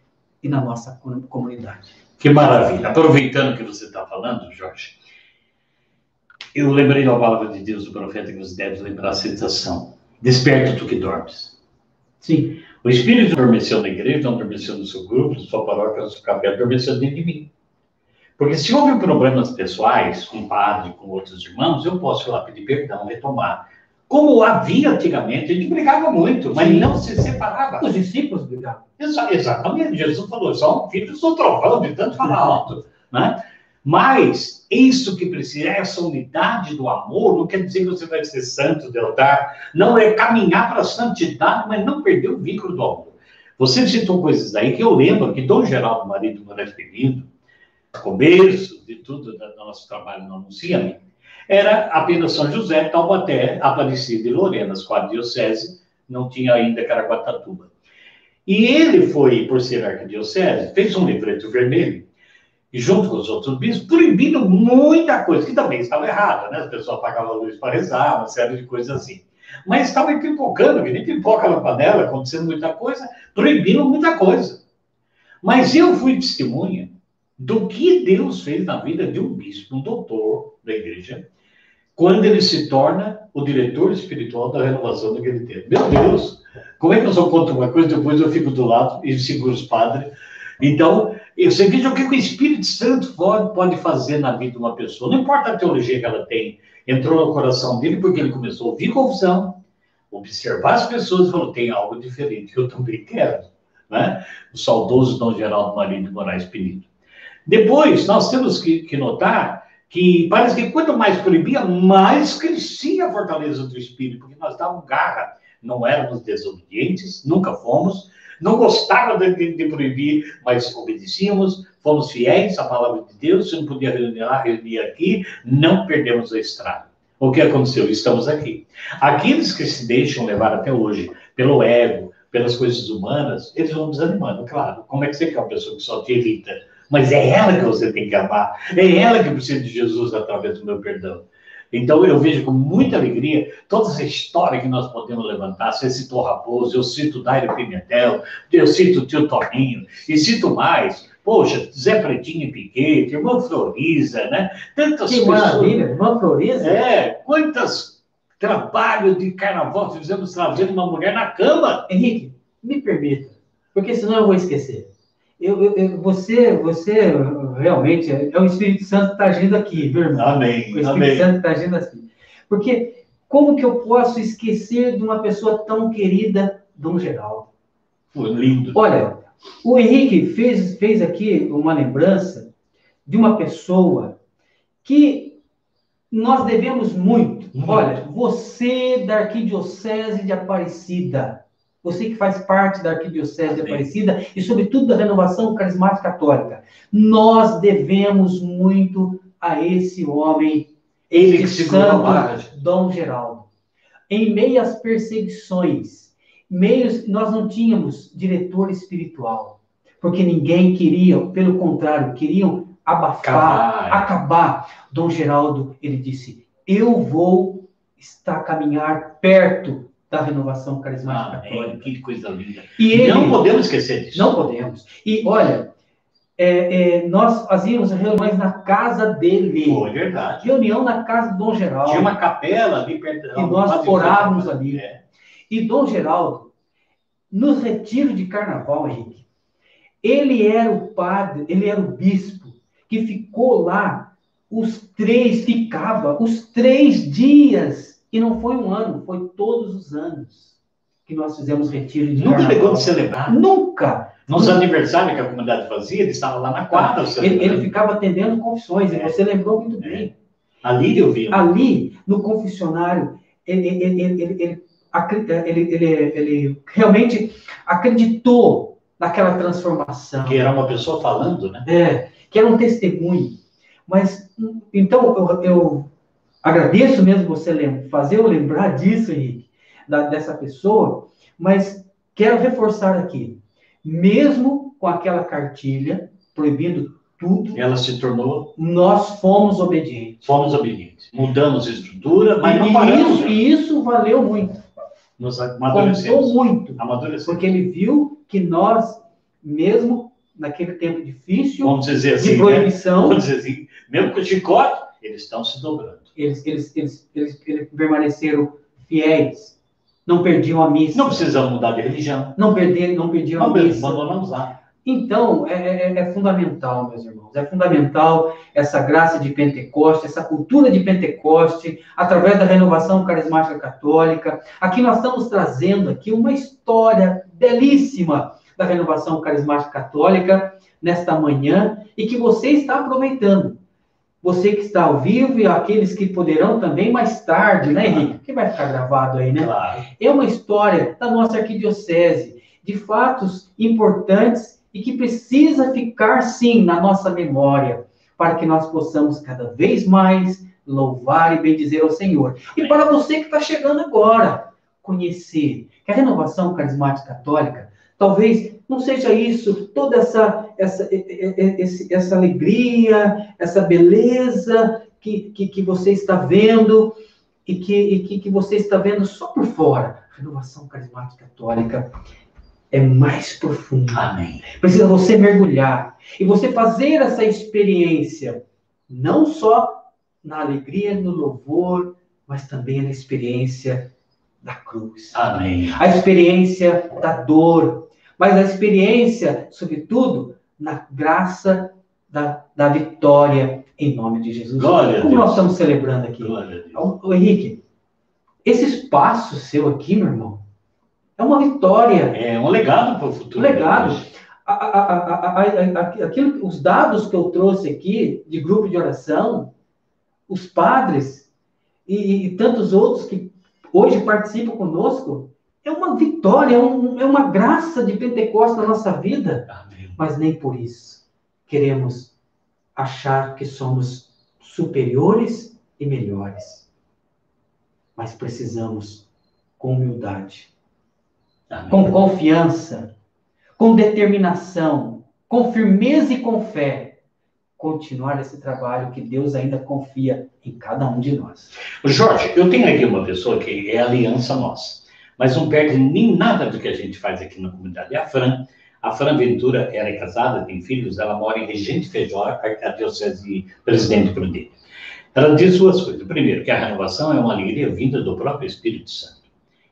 e na nossa comunidade. Que maravilha. Aproveitando que você está falando, Jorge, eu lembrei da palavra de Deus do profeta que você deve lembrar a citação. Desperta tu que dormes. Sim. O Espírito adormeceu na igreja, não adormeceu no seu grupo, na sua paróquia, no seu café, adormeceu dentro de mim. Porque se houve problemas pessoais com o padre, com outros irmãos, eu posso ir lá pedir perdão, retomar. Como havia antigamente, a gente brigava muito, mas não se separava. Os discípulos brigavam. Exatamente. Jesus falou, são filhos do trovão, de tanto falar alto. Né? Mas isso que precisa, essa unidade do amor, não quer dizer que você vai ser santo de altar, não é caminhar para a santidade, mas não perder o vínculo do amor. Você citou coisas aí que eu lembro que Dom Geraldo Marido Moraes Penido, no começo de tudo do nosso trabalho no Anuncia-me, era apenas São José, Taubaté, Aparecida e Lorena, as 4 dioceses, não tinha ainda Caraguatatuba. E ele foi, por ser arquidiocese, fez um livreto vermelho, e junto com os outros bispos, proibindo muita coisa, que também estava errada, né? As pessoas apagavam a luz para rezar, uma série de coisas assim. Mas estava pipocando, que nem pipoca na panela, acontecendo muita coisa, proibindo muita coisa. Mas eu fui testemunha do que Deus fez na vida de um bispo, um doutor da igreja, quando ele se torna o diretor espiritual da renovação daquele tempo. Meu Deus, como é que eu só conto uma coisa, depois eu fico do lado e seguro os padres? Então, você veja o que o Espírito Santo pode fazer na vida de uma pessoa. Não importa a teologia que ela tem, entrou no coração dele porque ele começou a ouvir confusão, observar as pessoas e falou, tem algo diferente que eu também quero. Né? O saudoso Dom Geraldo Marido de Moraes Penido. Depois, nós temos que notar que parece que quanto mais proibia, mais crescia a fortaleza do Espírito, porque nós dávamos garra, não éramos desobedientes, nunca fomos, não gostava de proibir, mas obedecíamos, fomos fiéis à palavra de Deus, se não podia reunir aqui, não perdemos a estrada. O que aconteceu? Estamos aqui. Aqueles que se deixam levar até hoje pelo ego, pelas coisas humanas, eles vão desanimando, claro. Como é que você quer uma pessoa que só te irrita? Mas é ela que você tem que amar. É ela que precisa de Jesus através do meu perdão. Então, eu vejo com muita alegria toda essa história que nós podemos levantar. Você citou Raposo, eu cito Dairo Pimentel, eu cito o tio Toninho, e cito mais. Poxa, Zé Pretinho e Piquete, irmã Floriza, né? Tantas que pessoas. Maravilha, irmã Floriza. Quantos trabalhos de carnaval fizemos trazendo uma mulher na cama. Henrique, me permita, porque senão eu vou esquecer. Você realmente é o Espírito Santo que está agindo aqui, viu, irmão? Amém. O Espírito Santo está agindo assim. Porque como que eu posso esquecer de uma pessoa tão querida, Dom Geraldo? Foi lindo. Olha, o Henrique fez aqui uma lembrança de uma pessoa que nós devemos muito. Olha, você da Arquidiocese de Aparecida, você que faz parte da Arquidiocese de Aparecida e, sobretudo, da Renovação Carismática Católica, nós devemos muito a esse homem, esse santo Dom Geraldo. Em meio às perseguições, nós não tínhamos diretor espiritual, porque ninguém queria, pelo contrário, queriam acabar. Dom Geraldo, ele disse, eu vou caminhar perto da Renovação Carismática Católica. Que coisa linda. E não podemos esquecer disso. Não podemos. E, olha, nós fazíamos reuniões na casa dele. Foi verdade. Reunião na casa do Dom Geraldo. Tinha uma capela ali perto. E nós orávamos ali. E Dom Geraldo, no retiro de carnaval, Henrique, ele era o padre, ele era o bispo, que ficou lá os 3 dias. E não foi um ano, foi todos os anos que nós fizemos retiro de carnaval. Nunca chegou de celebrar? Nunca. Nos aniversários que a comunidade fazia, ele estava lá na quadra. Ele ficava atendendo confissões, e você lembrou muito bem. Ali eu vi. Ali, no confessionário, ele realmente acreditou naquela transformação. Que era uma pessoa falando, né? Que era um testemunho. Mas, então, eu agradeço mesmo você fazer eu lembrar disso, Henrique, dessa pessoa, mas quero reforçar aqui, mesmo com aquela cartilha proibindo tudo, ela se tornou... Nós fomos obedientes. Mudamos a estrutura, mas não paramos. E isso valeu muito. Nos amadurecemos. Contou muito. Amadurecemos. Porque ele viu que nós, mesmo naquele tempo difícil, vamos dizer assim, de proibição... Vamos dizer assim, mesmo com o chicote, eles estão se dobrando. Eles permaneceram fiéis. Não perdiam a missa. Não precisamos mudar de religião. Não perdiam a missa. Abandonamos lá. Então, é fundamental, meus irmãos. É fundamental essa graça de Pentecoste, essa cultura de Pentecoste, através da Renovação Carismática Católica. Aqui nós estamos trazendo aqui uma história belíssima da Renovação Carismática Católica nesta manhã e que você está aproveitando. Você que está ao vivo e aqueles que poderão também mais tarde, né, Henrique? Que vai ficar gravado aí, né? Claro. É uma história da nossa arquidiocese, de fatos importantes e que precisa ficar, sim, na nossa memória, para que nós possamos cada vez mais louvar e bendizer ao Senhor. E para você que está chegando agora, conhecer que a Renovação Carismática Católica, talvez não seja isso, toda essa alegria, essa beleza que você está vendo e que você está vendo só por fora. A Renovação Carismática Católica é mais profunda. Amém. Precisa você mergulhar e você fazer essa experiência, não só na alegria, no louvor, mas também na experiência da cruz. Amém. A experiência da dor, mas a experiência, sobretudo, na graça da vitória em nome de Jesus. Glória Como a Deus. nós estamos celebrando aqui. Glória a Deus. Ô, Henrique, esse espaço seu aqui, meu irmão, é uma vitória. É um legado para o futuro. Um legado. Os dados que eu trouxe aqui, de grupo de oração, os padres e tantos outros que hoje participam conosco, é uma vitória, é uma graça de Pentecostes na nossa vida. Amém. Mas nem por isso queremos achar que somos superiores e melhores. Mas precisamos, com humildade, com confiança, com determinação, com firmeza e com fé, continuar esse trabalho que Deus ainda confia em cada um de nós. Jorge, eu tenho aqui uma pessoa que é aliança nossa, mas não perde nem nada do que a gente faz aqui na comunidade. É a Fran. A Fran Ventura, ela é casada, tem filhos, ela mora em Regente Feijó, a diocese de Presidente Prudente. Ela diz duas coisas. Primeiro, que a renovação é uma alegria vinda do próprio Espírito Santo.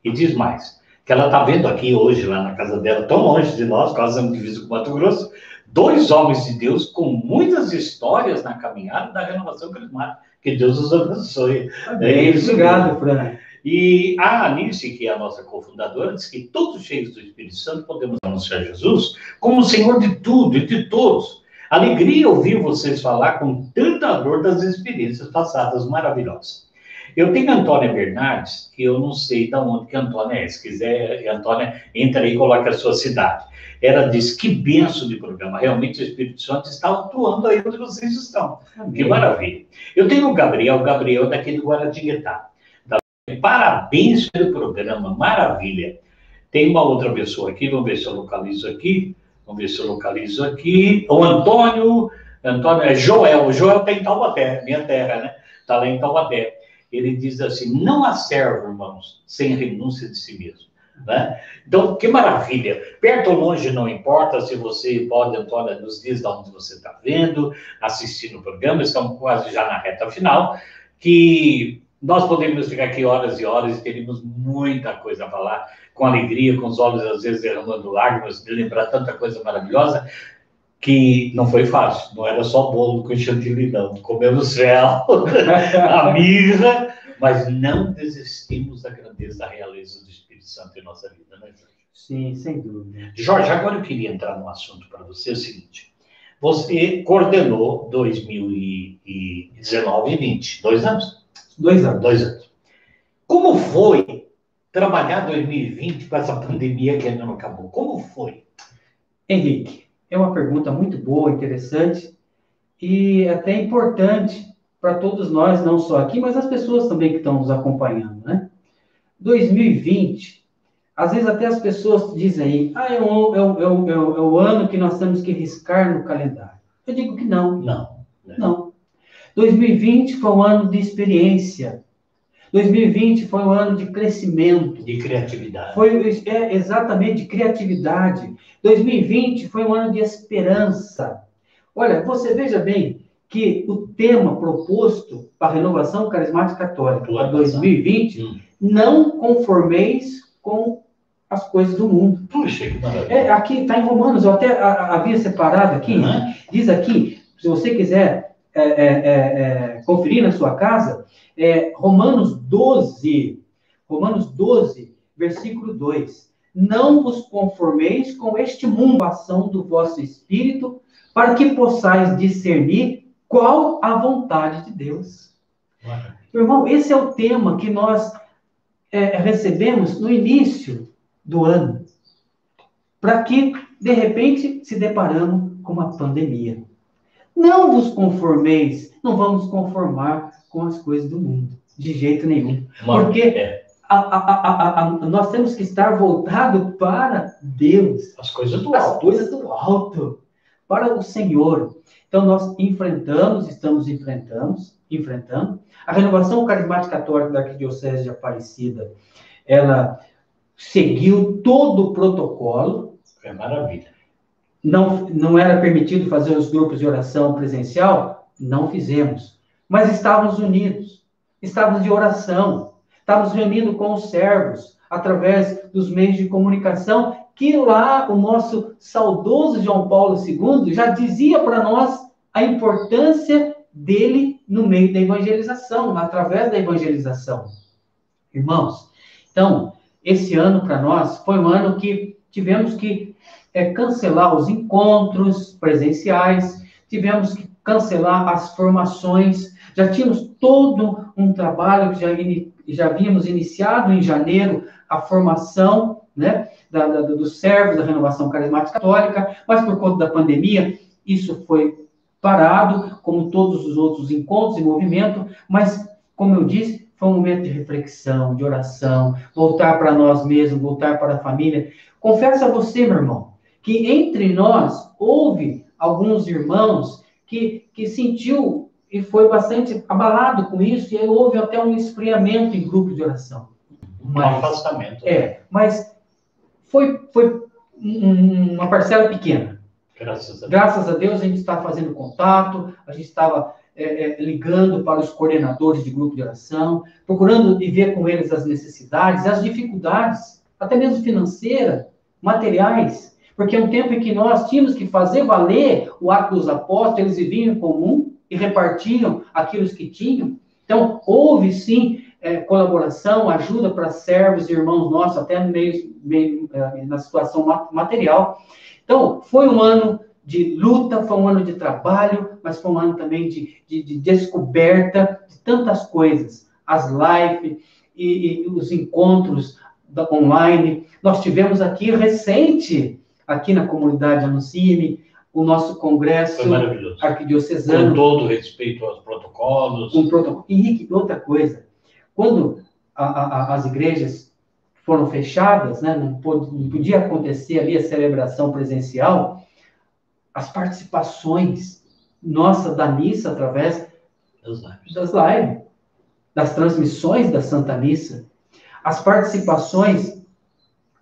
E diz mais, que ela está vendo aqui hoje, lá na casa dela, tão longe de nós, quase estamos divididos com Mato Grosso, dois homens de Deus com muitas histórias na caminhada da renovação carismática. Que Deus os abençoe. Obrigado, Fran. E a Alice, que é a nossa cofundadora, diz que todos cheios do Espírito Santo podemos anunciar Jesus como o Senhor de tudo e de todos. Alegria ouvir vocês falar com tanta dor das experiências passadas maravilhosas. Eu tenho a Antônia Bernardes, que eu não sei de onde que a Antônia é. Se quiser, a Antônia, entra aí e coloca a sua cidade. Ela diz, que benção de programa. Realmente o Espírito Santo está atuando aí onde vocês estão. Amém. Que maravilha. Eu tenho o Gabriel daqui do Guaratinguetá. Parabéns pelo programa, maravilha. Tem uma outra pessoa aqui, vamos ver se eu localizo aqui. O Antônio é Joel. O Joel está em Taubaté, minha terra, né? Está lá em Taubaté. Ele diz assim, não há servo, irmãos, sem renúncia de si mesmo. Né? Então, que maravilha. Perto ou longe não importa, se você pode, Antônia, nos diz de onde você está vendo, assistindo o programa, estamos quase já na reta final, que nós podemos ficar aqui horas e horas e teríamos muita coisa a falar, com alegria, com os olhos às vezes derramando lágrimas, de lembrar tanta coisa maravilhosa, que não foi fácil, não era só bolo com chantilly, não. Comemos fel, a mirra, mas não desistimos da grandeza, da realeza do Espírito Santo em nossa vida, né, Jorge? Sim, sem dúvida. Jorge, agora eu queria entrar num assunto para você, é o seguinte, você coordenou 2019 e 20, 2 anos? 2 anos. 2 anos. Como foi trabalhar 2020 com essa pandemia que ainda não acabou? Como foi? Henrique, é uma pergunta muito boa, interessante e até importante para todos nós, não só aqui, mas as pessoas também que estão nos acompanhando, né? 2020, às vezes até as pessoas dizem aí, é o ano que nós temos que riscar no calendário. Eu digo que não. Não. 2020 foi um ano de experiência. 2020 foi um ano de crescimento. De criatividade. Exatamente, de criatividade. 2020 foi um ano de esperança. Olha, você veja bem que o tema proposto para a renovação carismática católica para 2020, não conformeis com as coisas do mundo. Puxa, que maravilha. Aqui está em Romanos, eu até havia separado aqui, diz aqui, se você quiser conferir na sua casa, Romanos 12, versículo 2. Não vos conformeis com este mundo, a ação do vosso espírito, para que possais discernir qual a vontade de Deus. Irmão, esse é o tema que nós recebemos no início do ano, para que, de repente, se deparamos com uma pandemia. Não vos conformeis, não vamos conformar com as coisas do mundo, de jeito nenhum. Porque nós temos que estar voltados para Deus. As coisas do alto. As coisas do alto, para o Senhor. Então, nós estamos enfrentando. A renovação carismática católica da Arquidiocese de Aparecida, ela seguiu todo o protocolo. É maravilha. Não era permitido fazer os grupos de oração presencial? Não fizemos. Mas estávamos unidos, estávamos de oração, estávamos reunindo com os servos, através dos meios de comunicação, que lá o nosso saudoso João Paulo II já dizia para nós a importância dele no meio da evangelização, através da evangelização. Irmãos, então, esse ano para nós foi um ano que tivemos que cancelar os encontros presenciais, tivemos que cancelar as formações, já tínhamos todo um trabalho que já havíamos iniciado em janeiro, a formação, né, dos servos da Renovação Carismática Católica, mas por conta da pandemia, isso foi parado, como todos os outros encontros e movimentos, mas, como eu disse, foi um momento de reflexão, de oração, voltar para nós mesmos, voltar para a família. Confesso a você, meu irmão, que entre nós houve alguns irmãos que sentiu e foi bastante abalado com isso, e aí houve até um esfriamento em grupos de oração. Um afastamento. Mas foi uma parcela pequena. Graças a Deus, a gente está fazendo contato, a gente estava ligando para os coordenadores de grupo de oração, procurando ver com eles as necessidades, as dificuldades, até mesmo financeiras, materiais, porque é um tempo em que nós tínhamos que fazer valer o ato dos apóstolos, eles viviam em comum e repartiam aquilo que tinham. Então, houve sim colaboração, ajuda para servos e irmãos nossos, até no meio na situação material. Então, foi um ano de luta, foi um ano de trabalho, mas foi um ano também de descoberta de tantas coisas. As lives e os encontros online. Nós tivemos aqui recente, aqui na comunidade Anuncie-me, o nosso congresso arquidiocesano. Com todo respeito aos protocolos. E outra coisa, quando as igrejas foram fechadas, né, não podia acontecer ali a celebração presencial, as participações nossa da missa através das lives, das transmissões da Santa Missa, as participações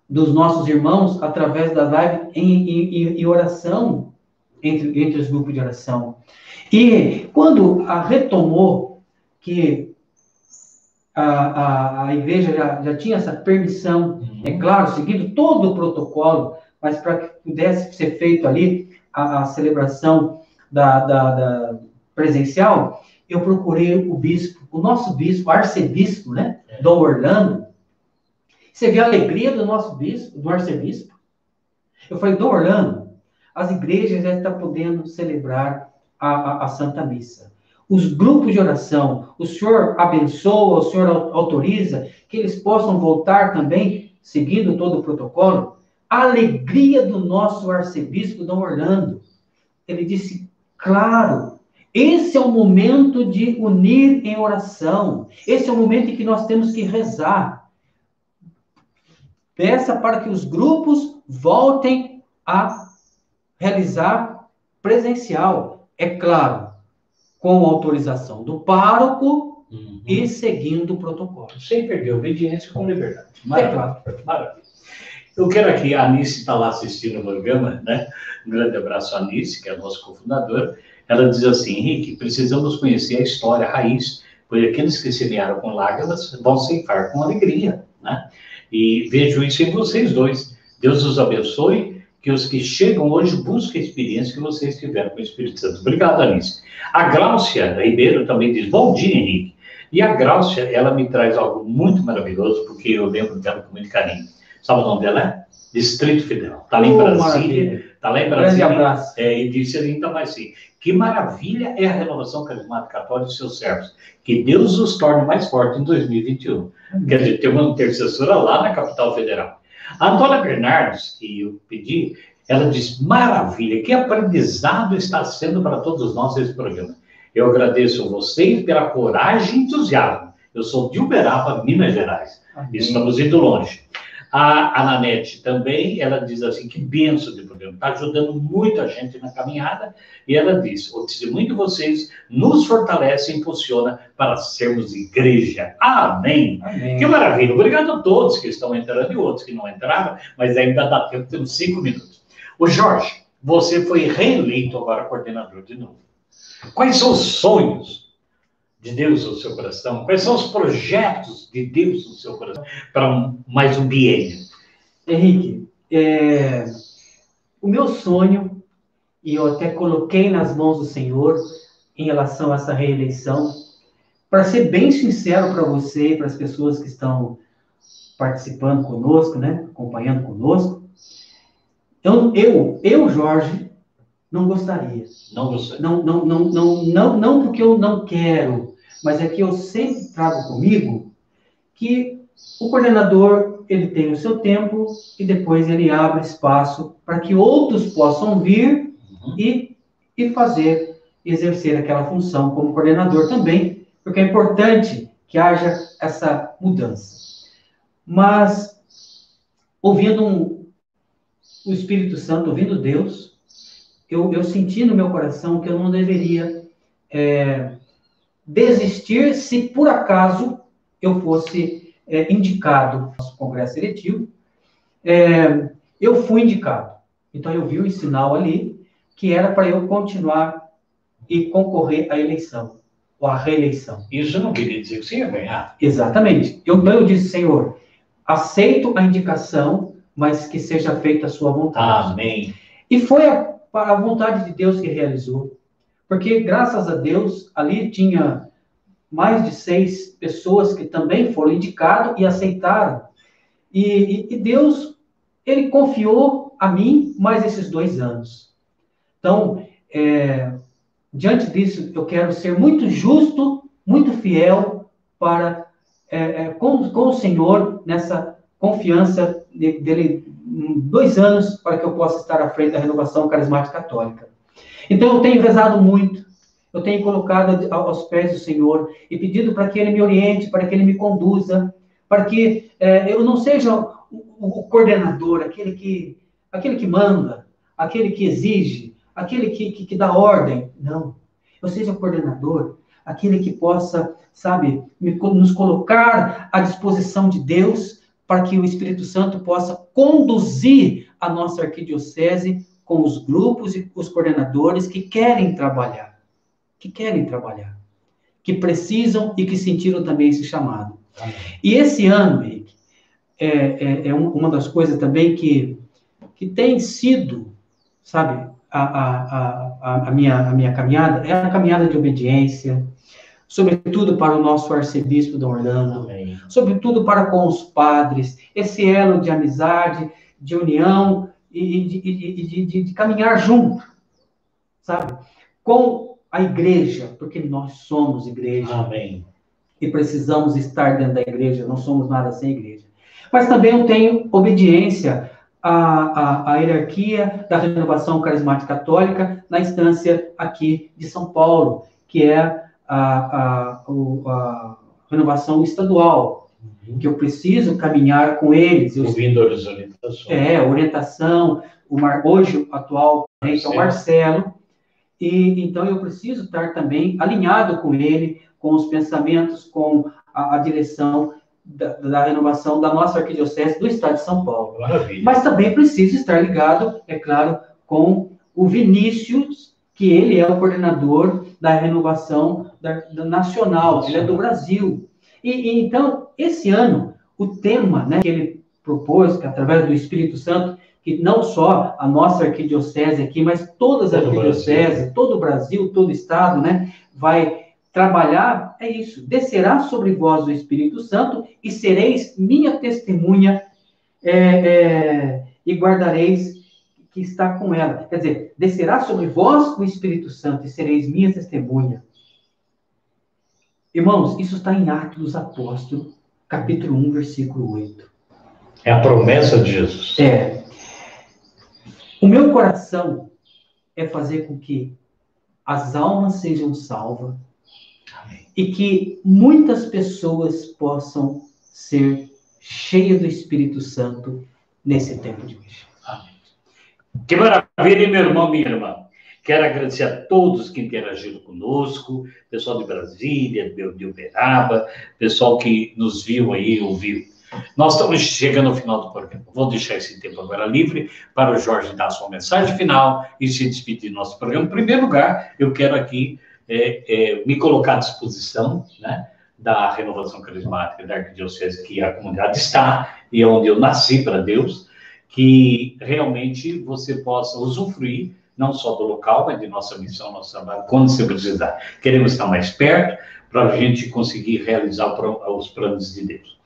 dos nossos irmãos através da live em oração, entre os grupos de oração. E quando retomou que a igreja já tinha essa permissão, é claro, seguindo todo o protocolo, mas para que pudesse ser feito ali a celebração da presencial, eu procurei o nosso bispo, arcebispo, né, Dom Orlando. Você vê a alegria do nosso bispo, do arcebispo? Eu falei, Dom Orlando, as igrejas já estão podendo celebrar a Santa Missa. Os grupos de oração, o senhor abençoa, o senhor autoriza que eles possam voltar também, seguindo todo o protocolo? A alegria do nosso arcebispo, Dom Orlando. Ele disse, claro, esse é o momento de unir em oração. Esse é o momento em que nós temos que rezar. Peça para que os grupos voltem a realizar presencial. É claro, com autorização do pároco e seguindo o protocolo. Sem perder obediência com liberdade. Maravilha. Maravilha. Eu quero aqui, a Anice está lá assistindo o programa, né? Um grande abraço à Anice, que é a nossa cofundadora. Ela diz assim, Henrique, precisamos conhecer a história, a raiz, pois aqueles que semearam com lágrimas vão ceifar com alegria, né? E vejo isso em vocês dois. Deus os abençoe, que os que chegam hoje busquem a experiência que vocês tiveram com o Espírito Santo. Obrigado, Anice. A Gláucia Ribeiro também diz, bom dia, Henrique. E a Gláucia, ela me traz algo muito maravilhoso, porque eu lembro dela com muito carinho. Sabe o nome dela? É? Distrito Federal. Está lá em Brasília. Está lá em Brasília. Grande abraço. E disse ainda mais assim, que maravilha é a renovação carismática católica dos seus servos. Que Deus os torne mais fortes em 2021. Quer dizer, tem uma intercessora lá na capital federal. A Antônia Bernardes, que eu pedi, ela diz, maravilha, que aprendizado está sendo para todos nós esse programa. Eu agradeço a vocês pela coragem e entusiasmo. Eu sou de Uberaba, Minas Gerais. Amém. Estamos indo longe. A Nanete também, ela diz assim, que bênção de programa, está ajudando muito a gente na caminhada, e ela diz, o testemunho de vocês nos fortalece e impulsiona para sermos igreja. Amém. Amém. Que maravilha. Obrigado a todos que estão entrando e outros que não entraram, mas ainda dá tempo, temos 5 minutos. O Jorge, você foi reeleito agora coordenador de novo. Quais são os sonhos de Deus no seu coração? Quais são os projetos de Deus no seu coração para mais um biênio? Henrique, o meu sonho, e eu até coloquei nas mãos do Senhor em relação a essa reeleição, para ser bem sincero para você e para as pessoas que estão participando conosco, né, acompanhando conosco, eu, Jorge, não gostaria. Não gostaria. Não porque eu não quero, mas é que eu sempre trago comigo que o coordenador, ele tem o seu tempo e depois ele abre espaço para que outros possam vir e e exercer aquela função como coordenador também, porque é importante que haja essa mudança. Mas, ouvindo o Espírito Santo, ouvindo Deus, eu senti no meu coração que eu não deveria desistir se por acaso eu fosse indicado no nosso congresso eletivo. Eu fui indicado. Então, eu vi um sinal ali que era para eu continuar e concorrer à eleição, ou à reeleição. Isso não queria dizer que você ia ganhar. Exatamente. Eu disse, Senhor, aceito a indicação, mas que seja feita a sua vontade. Amém. E foi a vontade de Deus que realizou. Porque, graças a Deus, ali tinha mais de 6 pessoas que também foram indicadas e aceitaram. E Deus, Ele confiou a mim mais esses 2 anos. Então, diante disso, eu quero ser muito justo, muito fiel com o Senhor, nessa confiança dele, 2 anos, para que eu possa estar à frente da Renovação Carismática Católica. Então, eu tenho rezado muito, eu tenho colocado aos pés do Senhor e pedido para que Ele me oriente, para que Ele me conduza, para que eu não seja o coordenador, aquele que manda, aquele que exige, aquele que dá ordem. Não. Eu seja o coordenador, aquele que possa, nos colocar à disposição de Deus para que o Espírito Santo possa conduzir a nossa arquidiocese com os grupos e os coordenadores que querem trabalhar, que precisam e que sentiram também esse chamado. Amém. E esse ano, Henrique, uma das coisas também que tem sido, a minha caminhada, é a caminhada de obediência, sobretudo para o nosso arcebispo Dom Orlando, amém, sobretudo para com os padres, esse elo de amizade, de união e de caminhar junto, com a igreja, porque nós somos igreja. Amém. E precisamos estar dentro da igreja, não somos nada sem igreja. Mas também eu tenho obediência à hierarquia da Renovação Carismática Católica na instância aqui de São Paulo, que é a renovação estadual, que eu preciso caminhar com eles. Ouvindo as orientações. Orientação. Hoje, o atual é o Marcelo. E então eu preciso estar também alinhado com ele, com os pensamentos, com a direção da renovação da nossa arquidiocese do Estado de São Paulo. Maravilha. Mas também preciso estar ligado, é claro, com o Vinícius, que ele é o coordenador da renovação nacional, ele é do Brasil. E então, esse ano, o tema, que ele propôs, que através do Espírito Santo, que não só a nossa arquidiocese aqui, mas todas as arquidioceses, todo o Brasil, todo o Estado, vai trabalhar, é isso: descerá sobre vós o Espírito Santo e sereis minha testemunha e guardareis que está com ela. Quer dizer, descerá sobre vós o Espírito Santo e sereis minha testemunha. Irmãos, isso está em Atos dos Apóstolos, capítulo 1, versículo 8. É a promessa de Jesus. O meu coração é fazer com que as almas sejam salvas. Amém. E que muitas pessoas possam ser cheias do Espírito Santo nesse tempo de hoje. Amém. Que maravilha, meu irmão, minha irmã. Quero agradecer a todos que interagiram conosco, pessoal de Brasília, de Uberaba, pessoal que nos viu aí, ouviu. Nós estamos chegando ao final do programa. Vou deixar esse tempo agora livre para o Jorge dar a sua mensagem final e se despedir do nosso programa. Em primeiro lugar, eu quero aqui me colocar à disposição, da Renovação Carismática da Arquidiocese, que a comunidade está e é onde eu nasci para Deus, que realmente você possa usufruir não só do local, mas de nossa missão, nosso trabalho, quando você precisar. Queremos estar mais perto para a gente conseguir realizar os planos de Deus.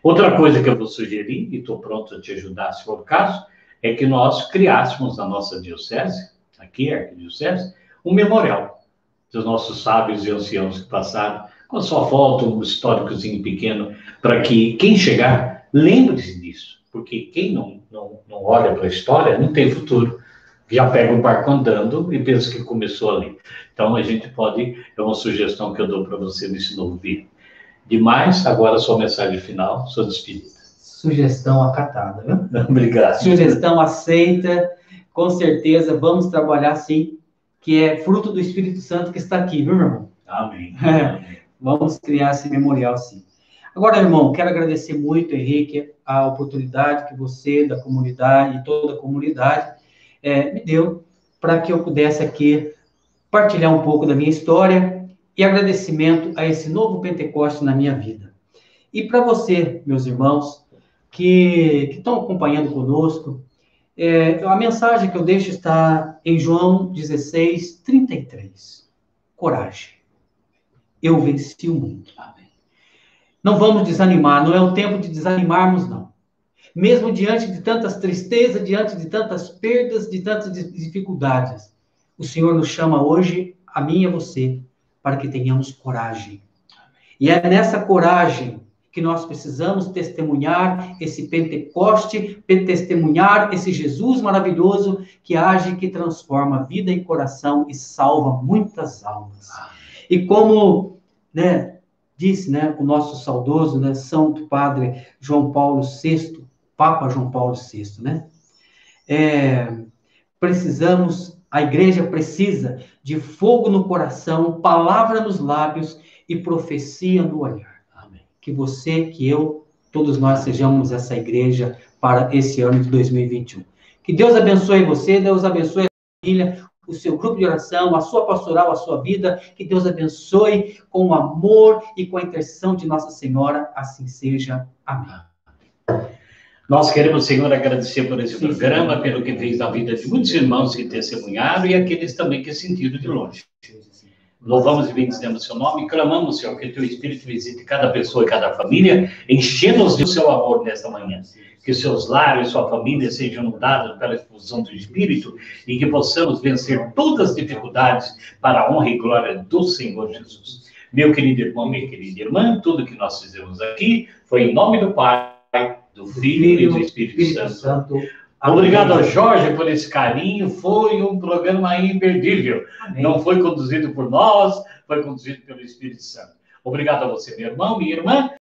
Outra coisa que eu vou sugerir, e estou pronto a te ajudar se for o caso, é que nós criássemos na nossa diocese, aqui, a arquidiocese, um memorial dos nossos sábios e anciãos que passaram, com a sua foto, um históricozinho pequeno, para que quem chegar lembre-se disso, porque quem não olha para a história não tem futuro. Já pega o barco andando e pensa que começou ali. Então, a gente pode... É uma sugestão que eu dou para você nesse novo vídeo. Demais, agora a sua mensagem final, sua despedida. Sugestão acatada, viu? Obrigado. Sugestão aceita, com certeza, vamos trabalhar sim, que é fruto do Espírito Santo que está aqui, viu, meu irmão? Amém. Vamos criar esse memorial sim. Agora, irmão, quero agradecer muito, Henrique, a oportunidade que você, da comunidade e toda a comunidade, me deu para que eu pudesse aqui partilhar um pouco da minha história e agradecimento a esse novo Pentecoste na minha vida. E para você, meus irmãos, que estão acompanhando conosco, a mensagem que eu deixo está em João 16, 33. Coragem. Eu venci o mundo. Amém. Não vamos desanimar, não é o tempo de desanimarmos, não. Mesmo diante de tantas tristezas, diante de tantas perdas, de tantas dificuldades, o Senhor nos chama hoje, a mim e a você, para que tenhamos coragem. E é nessa coragem que nós precisamos testemunhar esse Pentecoste, testemunhar esse Jesus maravilhoso que age, que transforma vida e coração e salva muitas almas. E como, disse, o nosso saudoso, Santo Padre João Paulo VI, Papa João Paulo VI, a igreja precisa de fogo no coração, palavra nos lábios e profecia no olhar. Amém. Que você, que eu, todos nós sejamos essa igreja para esse ano de 2021. Que Deus abençoe você, Deus abençoe a família, o seu grupo de oração, a sua pastoral, a sua vida. Que Deus abençoe com o amor e com a intercessão de Nossa Senhora. Assim seja. Amém. Nós queremos, Senhor, agradecer por esse programa, pelo que fez na vida de muitos irmãos que testemunharam e aqueles também que sentiram de longe. Louvamos e bendizemos o seu nome e clamamos, Senhor, que teu Espírito visite cada pessoa e cada família, enchendo-os do seu amor nesta manhã. Que seus lares, sua família sejam inundados pela efusão do Espírito e que possamos vencer todas as dificuldades para a honra e glória do Senhor Jesus. Meu querido irmão, minha querida irmã, tudo que nós fizemos aqui foi em nome do Pai, do Filho e do Espírito Santo. Obrigado ao Jorge por esse carinho. Foi um programa imperdível. Amém. Não foi conduzido por nós, foi conduzido pelo Espírito Santo. Obrigado a você, meu irmão, minha irmã.